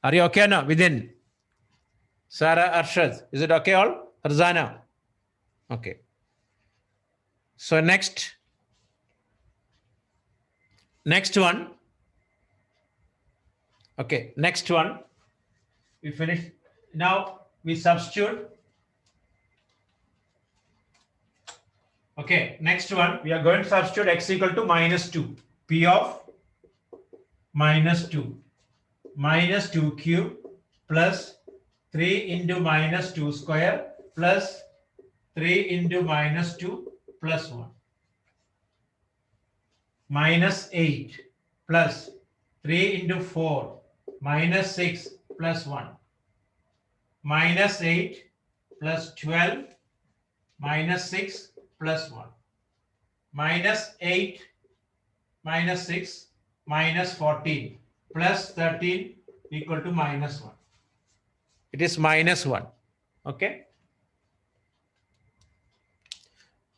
Are you okay now? Within. Sarah Arshad. Is it okay all? Arzana. Okay. So next one. Okay. Next one. We finished. Now we substitute. Okay. Next one. We are going to substitute x equal to -2. P of -2. -2 cube plus 3 into -2 square plus 3 into -2 plus 1. -8 plus 3 into 4 -6 plus 1. -8 plus 12 -6 plus 1. -8 -6 -14 plus 13 equal to -1. It is -1. Okay.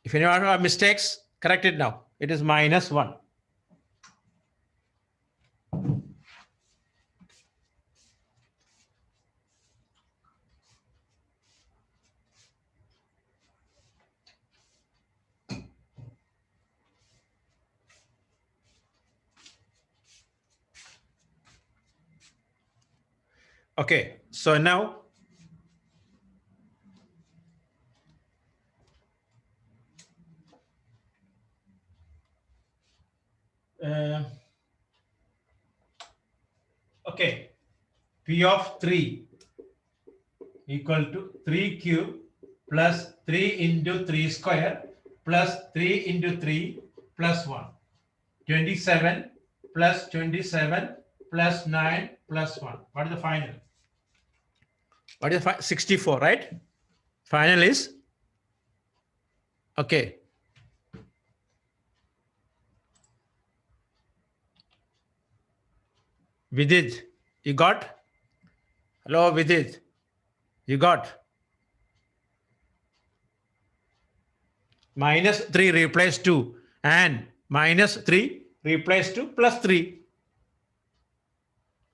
If anyone have mistakes, correct it now. It is -1. Okay, so now okay, P of 3 equal to 3 cube plus 3 into 3 square plus 3 into 3 plus 1. 27 plus 27 plus 9 plus 1. What is the final? What is 64, right? Final is okay. Vidit, you got? Hello, Vidit. You got? -3 replace 2 and -3 replace 2 plus 3.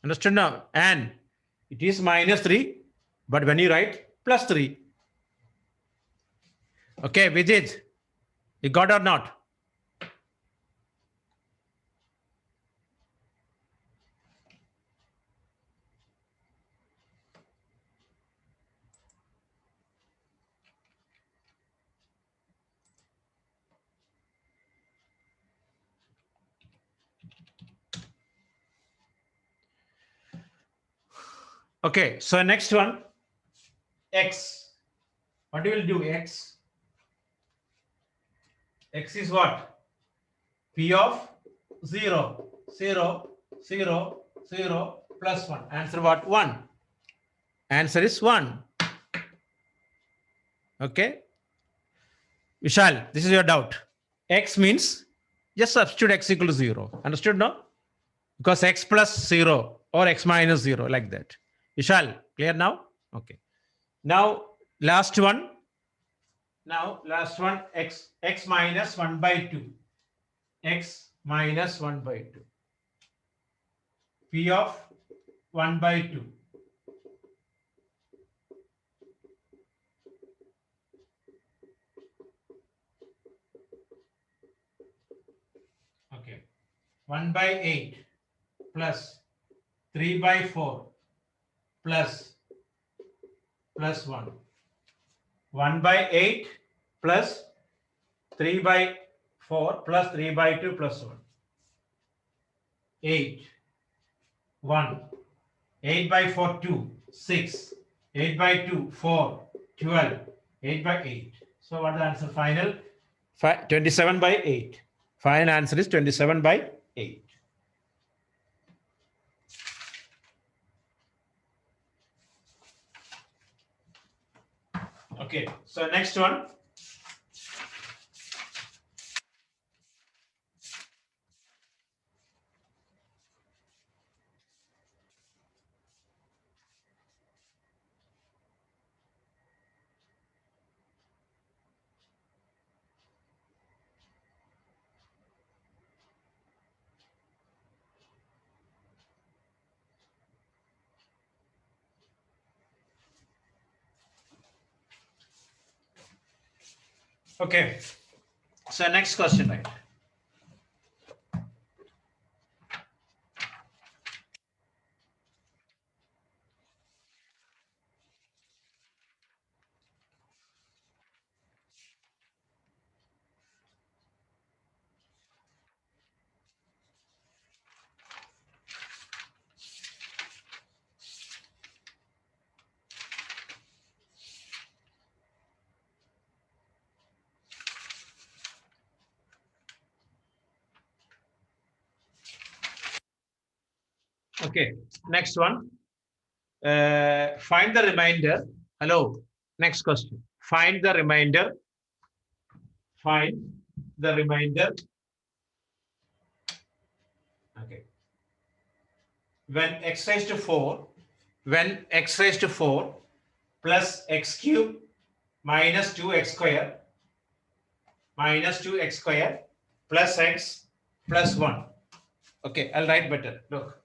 Understood now? And it is -3, but when you write +3. Okay, Vidit, you got or not? Okay, so next one, x. What you will do, x? X is what? P of 0, 0, 0, 0, plus 1. Answer what? 1. Answer is 1. Okay. Vishal, this is your doubt. X means just substitute x equal to 0. Understood now? Because x plus 0 or x minus 0, like that. Vishal, clear now? Okay. Now, last one. X minus 1 by 2. X minus 1 by 2. P of 1 by 2. Okay. 1 by 8 plus 3 by 4 plus 1. 1 by 8 plus 3 by 4 plus 3 by 2 plus 1. 8. 1. 8 by 4, 2. 6. 8 by 2, 4. 12. 8 by 8. So what is the answer final? 27 by 8. Final answer is 27 by 8. Okay, so next one. Okay. So next question, right? Okay. Next one. Find the remainder. Hello. Next question. Find the remainder. Find the remainder. Okay. When x raised to 4, when x raised to 4 plus x cube minus 2x square plus x plus 1. Okay, I'll write better. Look.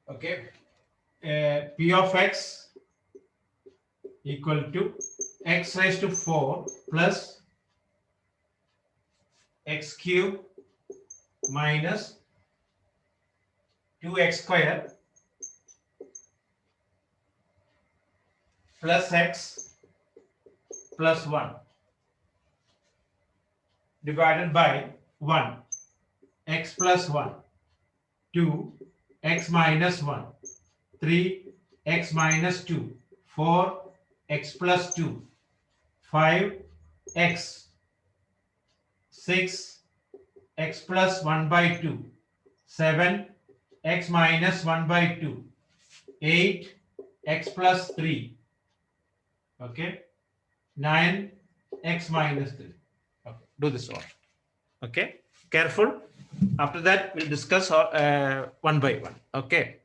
Okay. P of x equal to x raised to 4 plus x cube minus 2x square plus x plus 1 divided by 1, x plus 1, 2, x minus 1, 3, x minus 2, 4, x plus 2, 5, x, 6, x plus 1 by 2, 7, x minus 1 by 2, 8, x plus 3, okay, 9, x minus 3. Okay, do this one. Okay, careful. After that, we'll discuss one by one. Okay.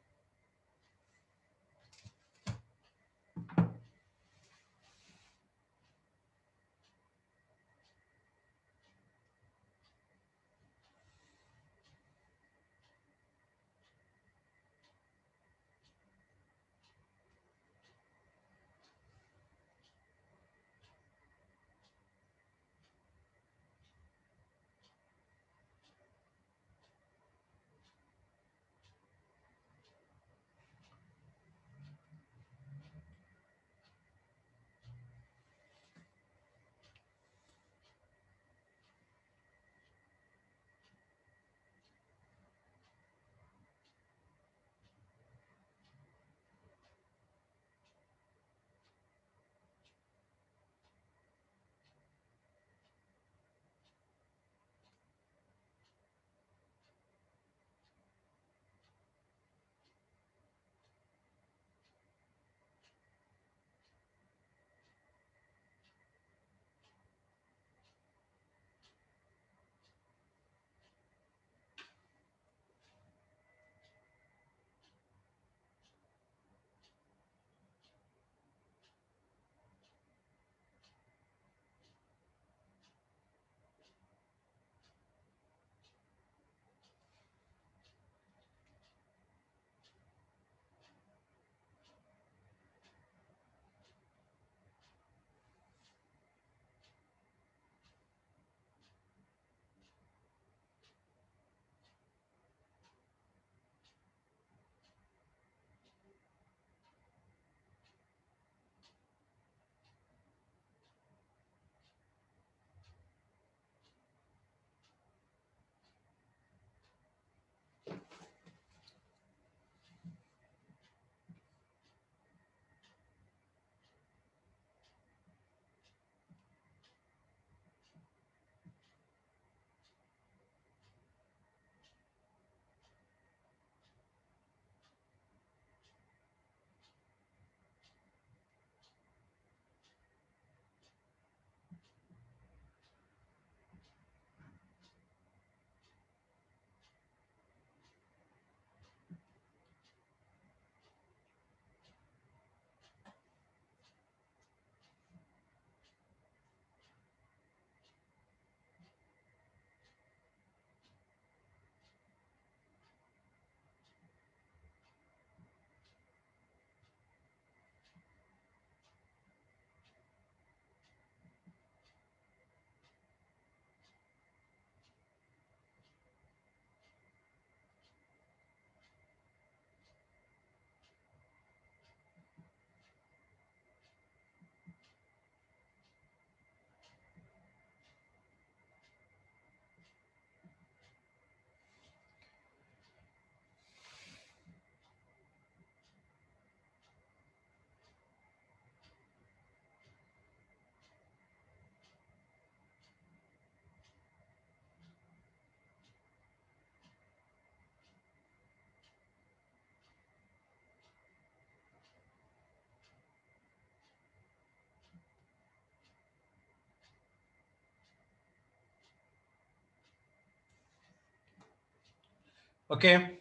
Okay.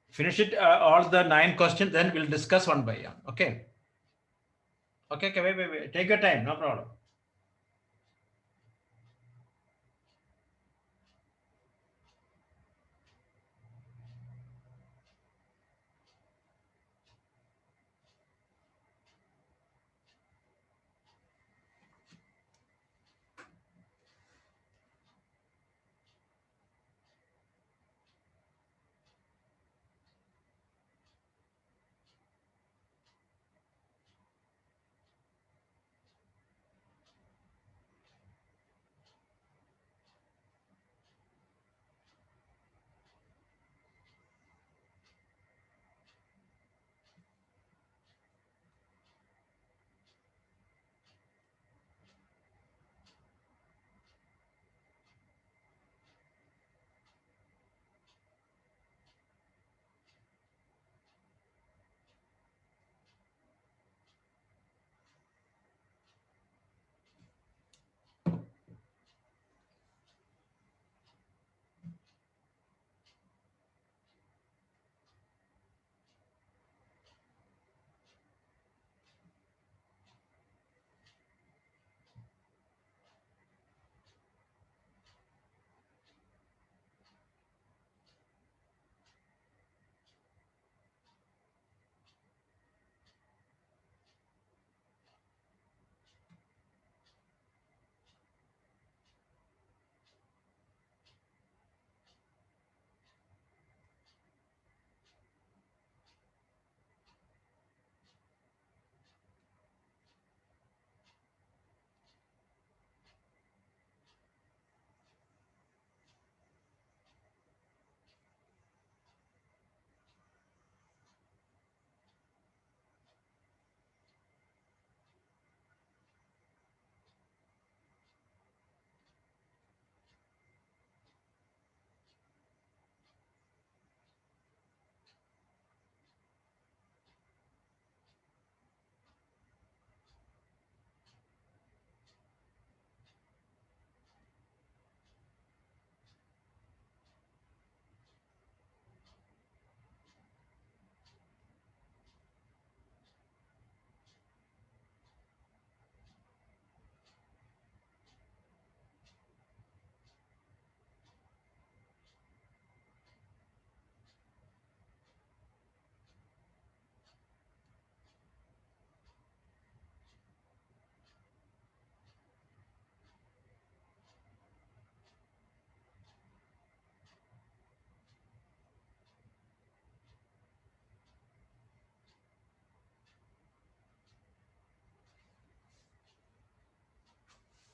Finish it all the 9 questions, then we'll discuss one by one. Okay. Okay. Okay. Wait. Take your time. No problem.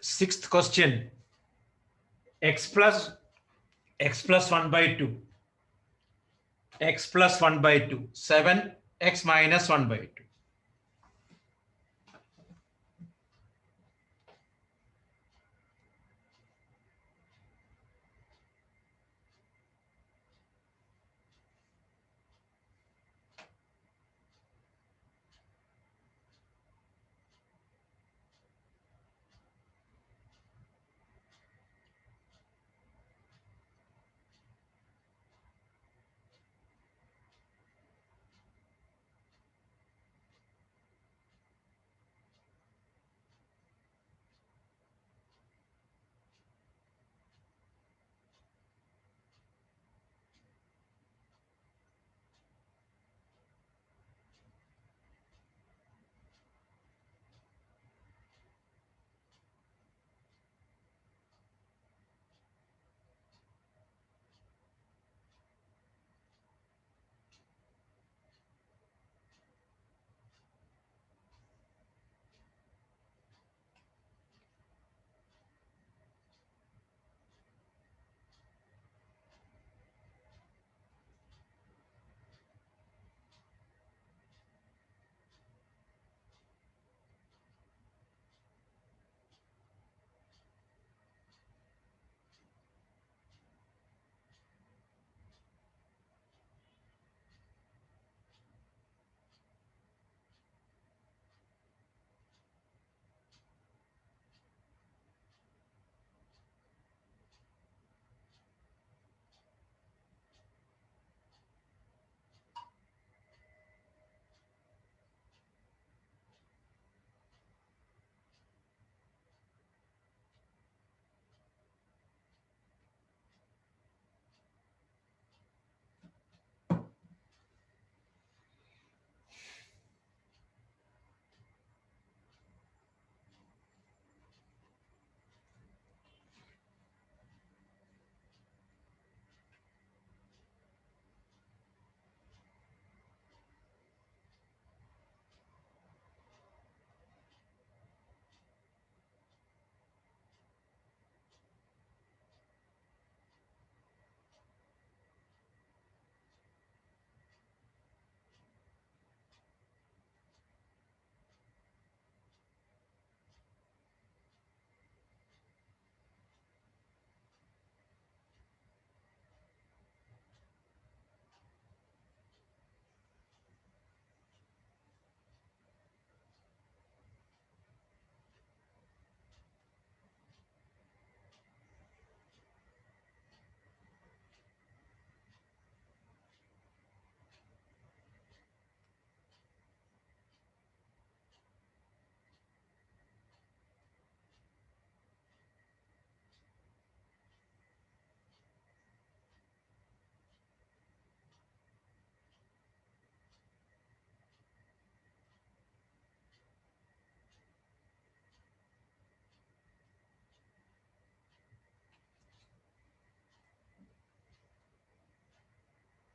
Sixth question. X plus 1 by 2. X plus 1 by 2. 7. X minus 1 by 2.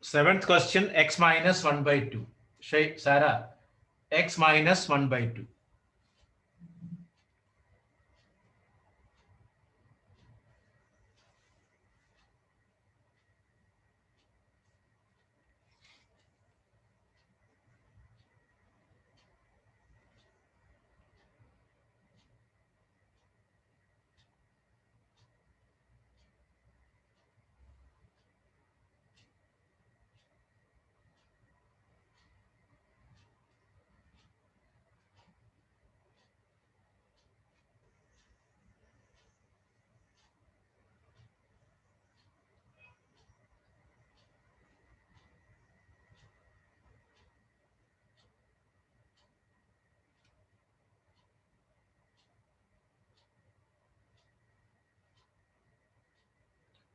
Seventh question, x minus 1 by 2. Sarah, x minus 1 by 2.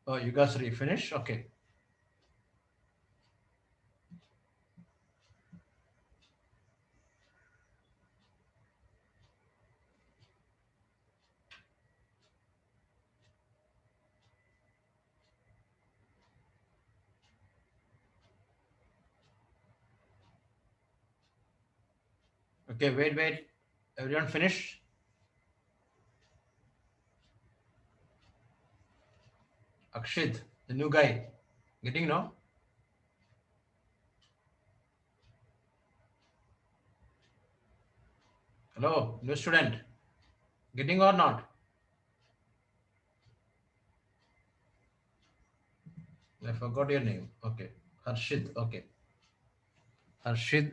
Oh, you guys refinish? Okay. Okay, wait. Everyone finish? Akshit, the new guy. Getting no? Hello, new student. Getting or not? I forgot your name. Okay. Harshit. Okay. Harshit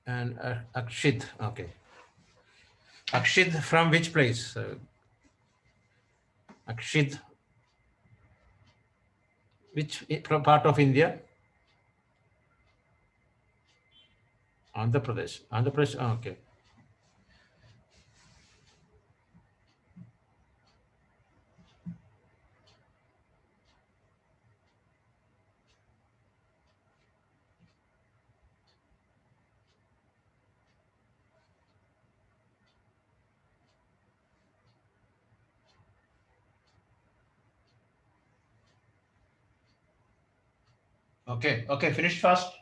and Akshit. Okay. Akshit from which place? Akshit. Which part of India? Andhra Pradesh. Andhra Pradesh. Oh, okay. Okay. Finish fast.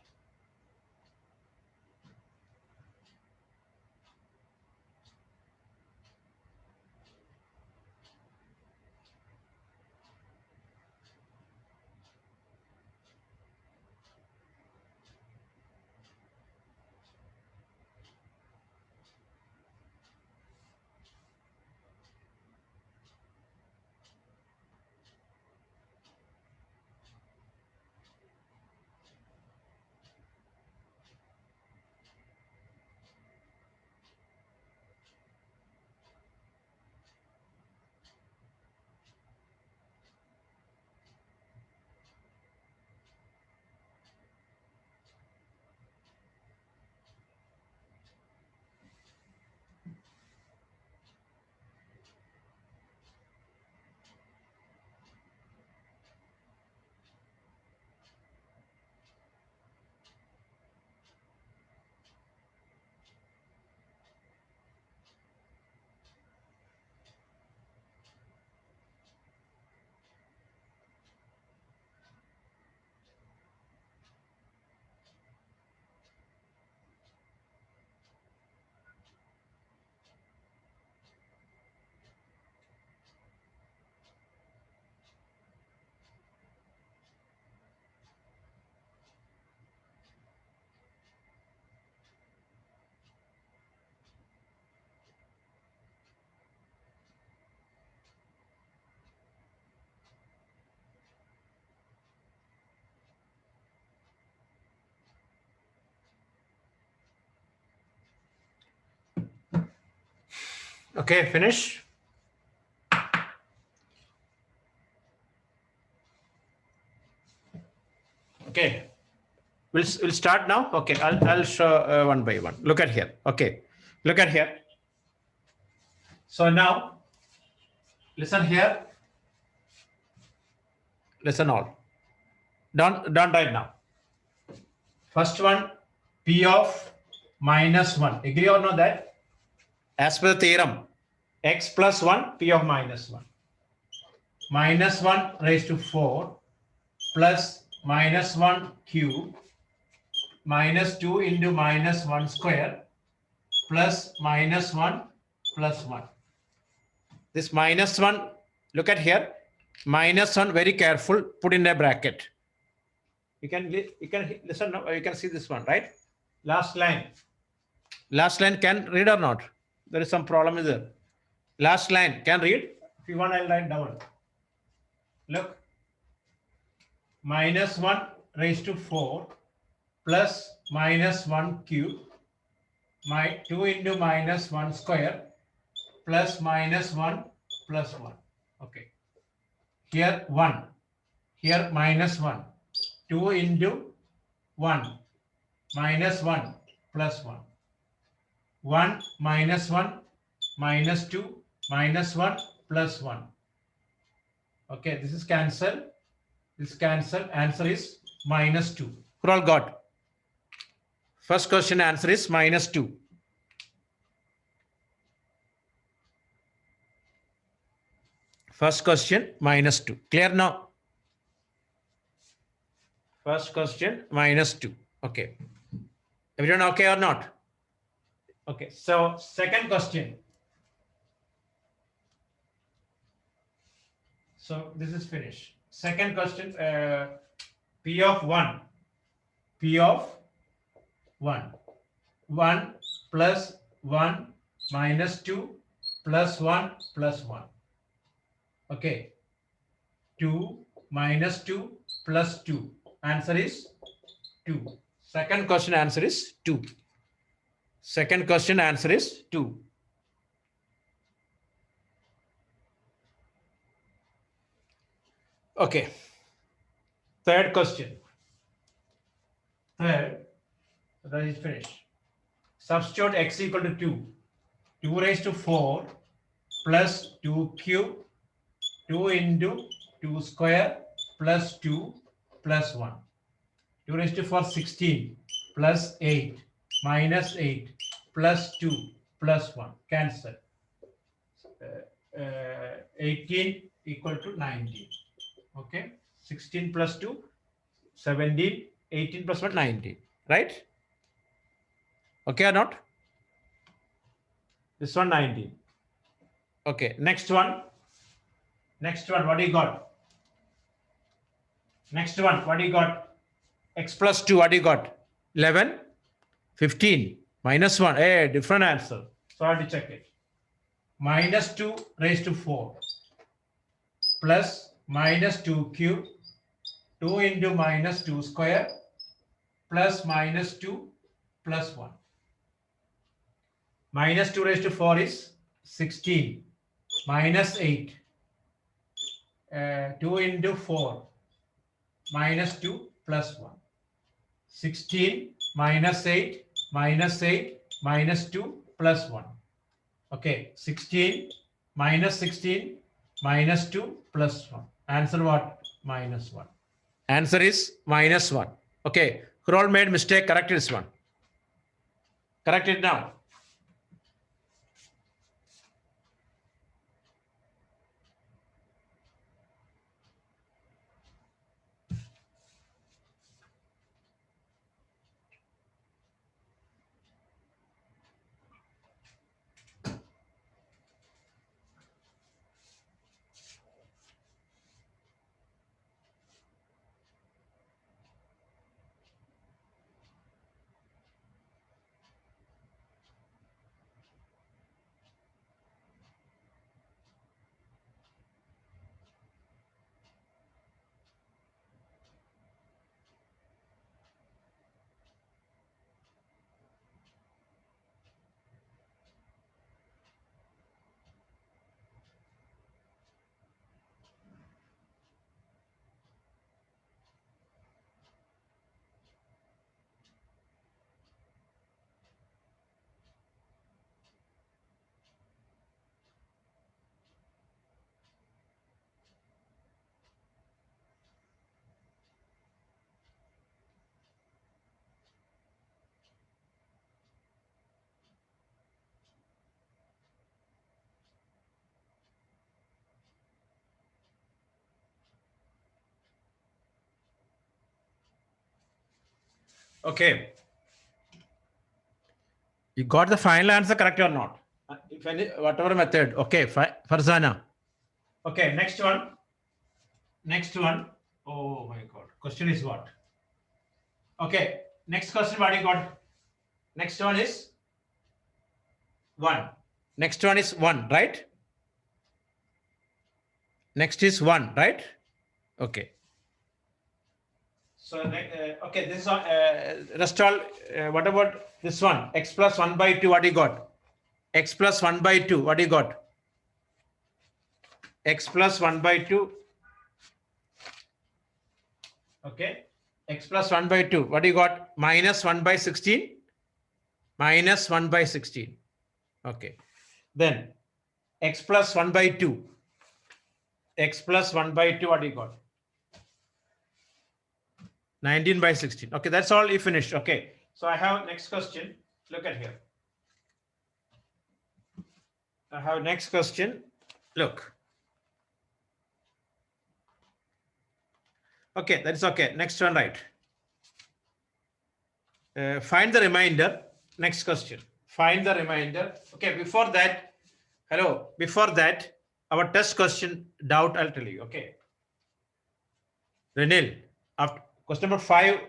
Okay, finish. Okay, we'll start now. Okay, I'll show one by one. Look at here. Okay, look at here. So now, listen here. Listen all. Don't write now. First one, P of minus 1. Agree or not that? As per the theorem, x plus 1, P of minus 1. Minus 1 raised to 4 plus minus 1 cube minus 2 into minus 1 square plus minus 1 plus 1. This minus 1, look at here, minus 1, very careful, put in a bracket. You can listen now, you can see this one, right? Last line can read or not? There is some problem with it. Last line can read. If you want, I'll write down. Look, minus 1 raised to 4 plus minus 1 cube, 2 into minus 1 square plus minus 1 plus 1. Okay. Here 1. Here minus 1. 2 into 1 minus 1 plus 1. 1 minus 1 minus 2 minus 1 plus 1. Okay, this is cancel. This cancel. Answer is minus 2. Who all got? First question answer is minus 2. First question minus 2. Clear now? First question minus 2. Okay. Everyone okay or not? Okay. So second question. So this is finished. Second question, P of 1. P of 1. 1 plus 1 minus 2 plus 1 plus 1. Okay. 2 minus 2 plus 2. Answer is 2. Second question answer is 2. Second question answer is 2. Okay. Third question. Third, that is finished. Substitute x equal to 2. 2 raised to 4 plus 2 cube, 2 into 2 square plus 2 plus 1. 2 raised to 4, 16 plus 8 minus 8 plus 2 plus 1. Cancel. 18 equal to 19. Okay. 16 plus 2, 17, 18 plus 1, 19. Right? Okay or not? This one 19. Okay. Next one. Next one. What do you got? Next one. What do you got? X plus 2. What do you got? 11, 15, minus 1. Hey, different answer. So I have to check it. Minus 2 raised to 4 plus minus 2 cube, 2 into minus 2 square plus minus 2 plus 1. Minus 2 raised to 4 is 16 minus 8. 2 into 4 minus 2 plus 1. 16 minus 8 minus 8 minus 2 plus 1. Okay, 16 minus 16 minus 2 plus 1. Answer what? Minus 1. Answer is minus 1. Okay, who all made mistake? Correct this one. Correct it now. Okay. You got the final answer correct or not? If any, whatever method. Okay, Farzana. Okay, next one. Next one. Oh my God. Question is what? Okay, next question. What you got? Next one is 1. Next one is 1, right? Next is 1, right? Okay. So, okay, this one, rest all, what about this one? X plus 1 by 2, what you got? X plus 1 by 2, what you got? X plus 1 by 2. Okay. X plus 1 by 2, what you got? Minus 1 by 16. Minus 1 by 16. Okay. Then x plus 1 by 2. X plus 1 by 2, what do you got? 19 by 16. Okay, that's all you finished. Okay. So I have next question. Look at here. I have next question. Look. Okay, that's okay. Next one, right. Find the remainder. Next question. Find the remainder. Okay, before that, hello. Before that, our test question doubt, I'll tell you. Okay. Renil, after question number 5.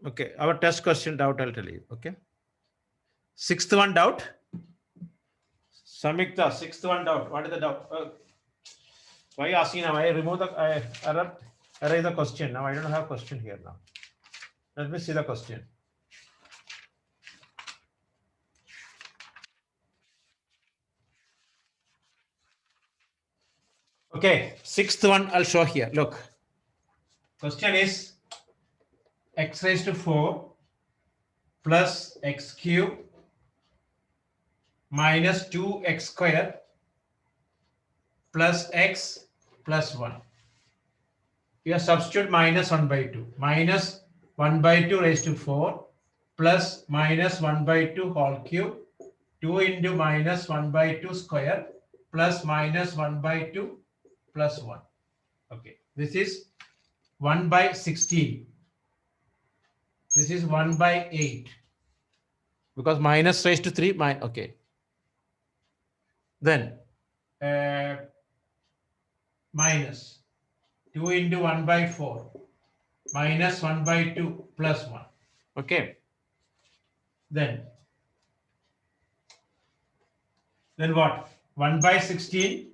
Okay, our test question doubt, I'll tell you. Okay. 6th one doubt. Samyukta, 6th one doubt. What is the doubt? Why are you asking now? I remove the erase the question. Now I don't have a question here now. Let me see the question. Okay, 6th one I'll show here. Look. Question is x raised to 4 plus x cube minus 2x square plus x plus 1. You substitute minus 1 by 2. Minus 1 by 2 raised to 4 plus minus 1 by 2 whole cube. 2 into minus 1 by 2 square plus minus 1 by 2 plus 1. Okay. This is 1 by 16. This is 1 by 8. Because minus raised to 3. Okay. Then minus 2 into 1 by 4 minus 1 by 2 plus 1. Okay. Then what? 1 by 16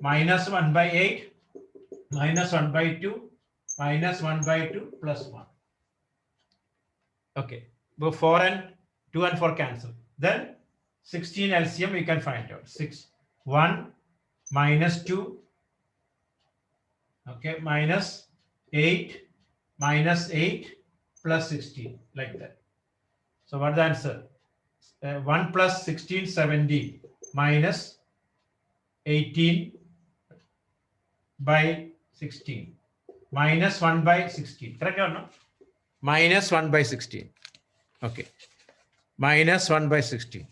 minus 1 by 8 minus 1 by 2 minus 1 by 2 plus 1. Okay. Go 4 and 2 and 4 cancel. Then 16 LCM we can find out. 1 minus 2. Okay. Minus 8 plus 16 like that. So what's the answer? 1 plus 16, 17 minus 18 by 16 minus 1 by 16. Correct or no? Minus 1 by 16. Okay. Minus 1 by 16.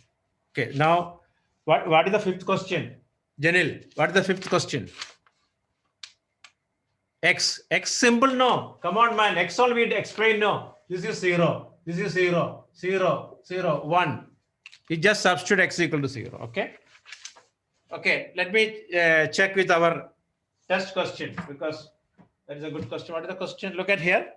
Okay. Now, what is the 5th question? Janil, what is the 5th question? X symbol, no. Come on, man. X all we explain, no. This is 0. This is 0. 0, 0, 1. You just substitute x equal to 0. Okay. Okay. Let me check with our test question because that is a good question. What is the question? Look at here.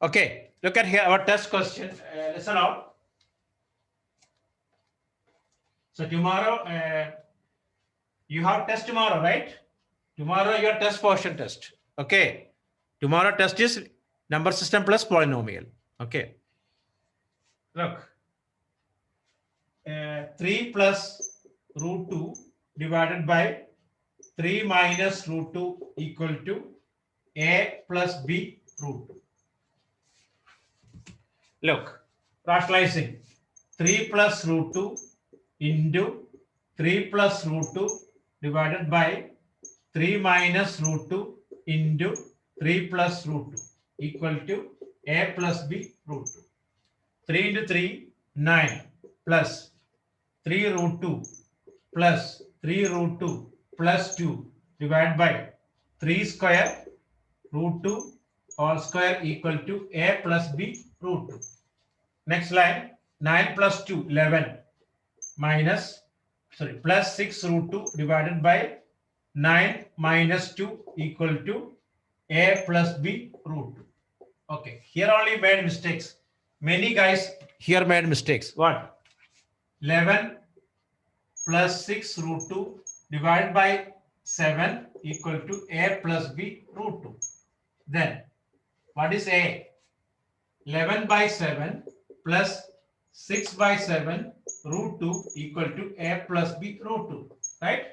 Okay. Look at here. Our test question. Listen out. So tomorrow, you have test tomorrow, right? Tomorrow your test portion test. Okay. Tomorrow test is number system plus polynomial. Okay. Look. 3 plus root 2 divided by 3 minus root 2 equal to a plus b root 2. Look. Rationalizing. 3 plus root 2 into 3 plus root 2 divided by 3 minus root 2 into 3 plus root 2 equal to a plus b root 2. 3 into 3, 9 plus 3 root 2 plus 3 root 2 plus 2 divided by 3 square root 2 all square equal to a plus b root 2. Next line, 9 plus 2, 11 minus, sorry, plus 6 root 2 divided by 9 minus 2 equal to a plus b root 2. Okay, here only made mistakes. Many guys here made mistakes. What? 11 plus 6 root 2 divided by 7 equal to a plus b root 2. Then, what is a? 11 by 7 plus 6 by 7 root 2 equal to a plus b root 2. Right?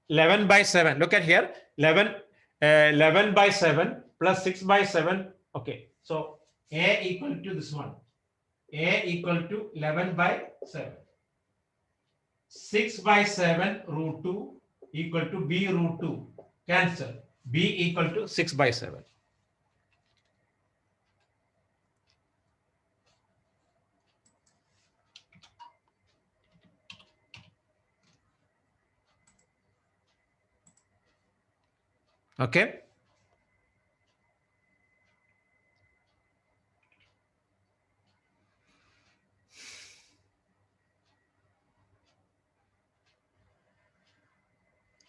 11 by 7. Look at here. 11 by 7 plus 6 by 7. Okay. So a equal to this one. A equal to 11 by 7. 6 by 7 root 2 equal to b root 2. Cancel. B equal to 6 by 7. Okay.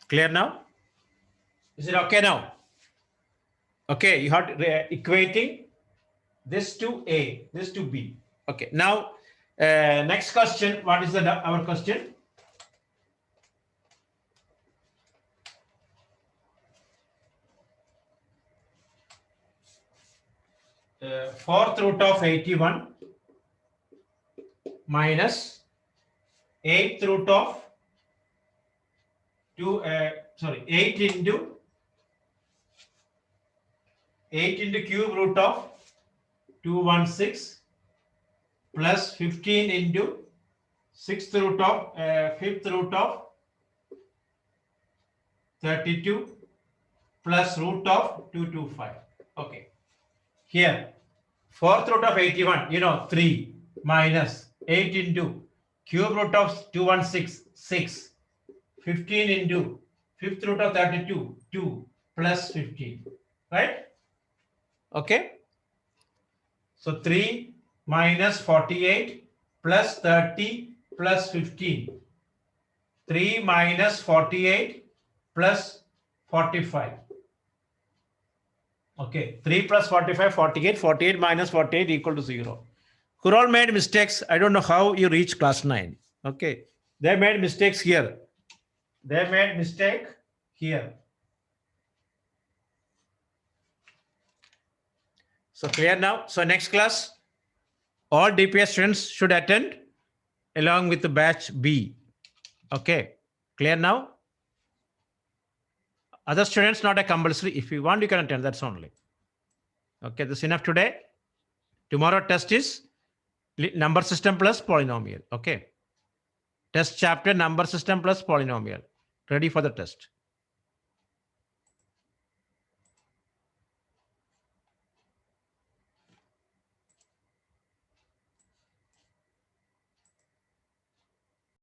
Clear now? Is it okay now? Okay, you have to equating this to A, this to B. Okay, now next question. What is our question? Fourth root of 81 minus eighth root of 8 into cube root of 216 plus 15 into fifth root of 32 plus root of 225. Okay. Here, fourth root of 81, 3 minus 8 into cube root of 216, 6. 15 into fifth root of 32, 2 plus 15. Right? Okay. So 3 minus 48 plus 30 plus 15. 3 minus 48 plus 45. Okay, 3 plus 45, 48. 48 minus 48 equal to 0. Who all made mistakes? I don't know how you reach class 9. Okay, they made mistakes here. They made mistake here. So clear now? So next class, all DPS students should attend along with the batch B. Okay, clear now? Other students, not a compulsory. If you want, you can attend. That's only. Okay, this is enough today. Tomorrow test is number system plus polynomial. Okay. Test chapter number system plus polynomial. Ready for the test.